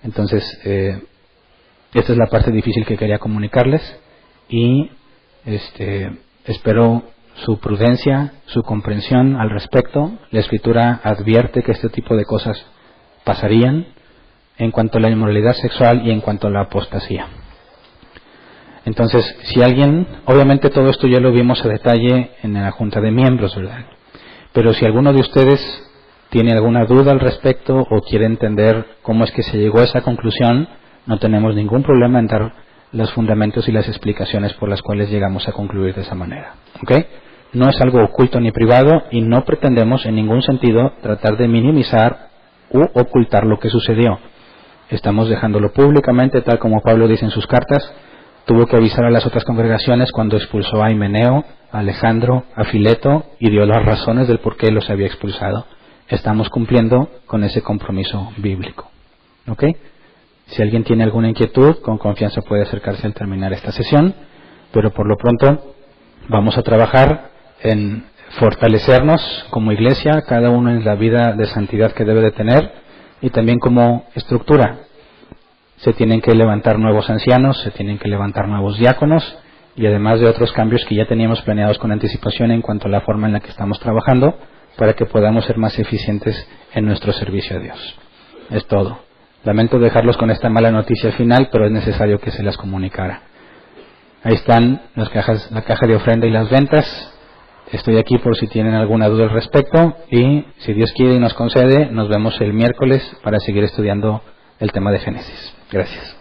Speaker 1: Entonces, esta es la parte difícil que quería comunicarles y espero su prudencia, su comprensión al respecto. La Escritura advierte que este tipo de cosas pasarían en cuanto a la inmoralidad sexual y en cuanto a la apostasía. Entonces, si alguien, obviamente todo esto ya lo vimos a detalle en la junta de miembros, ¿verdad? Pero si alguno de ustedes tiene alguna duda al respecto o quiere entender cómo es que se llegó a esa conclusión, no tenemos ningún problema en dar los fundamentos y las explicaciones por las cuales llegamos a concluir de esa manera. ¿Ok? No es algo oculto ni privado y no pretendemos en ningún sentido tratar de minimizar u ocultar lo que sucedió. Estamos dejándolo públicamente, tal como Pablo dice en sus cartas. Tuvo que avisar a las otras congregaciones cuando expulsó a Himeneo, a Alejandro, a Fileto y dio las razones del por qué los había expulsado. Estamos cumpliendo con ese compromiso bíblico. ¿Ok? Si alguien tiene alguna inquietud, con confianza puede acercarse al terminar esta sesión, pero por lo pronto vamos a trabajar en fortalecernos como iglesia, cada uno en la vida de santidad que debe de tener y también como estructura. Se tienen que levantar nuevos ancianos, se tienen que levantar nuevos diáconos y además de otros cambios que ya teníamos planeados con anticipación en cuanto a la forma en la que estamos trabajando para que podamos ser más eficientes en nuestro servicio a Dios. Es todo. Lamento dejarlos con esta mala noticia final, pero es necesario que se las comunicara. Ahí están las cajas, la caja de ofrenda y las ventas. Estoy aquí por si tienen alguna duda al respecto y si Dios quiere y nos concede, nos vemos el miércoles para seguir estudiando el tema de Génesis. Gracias.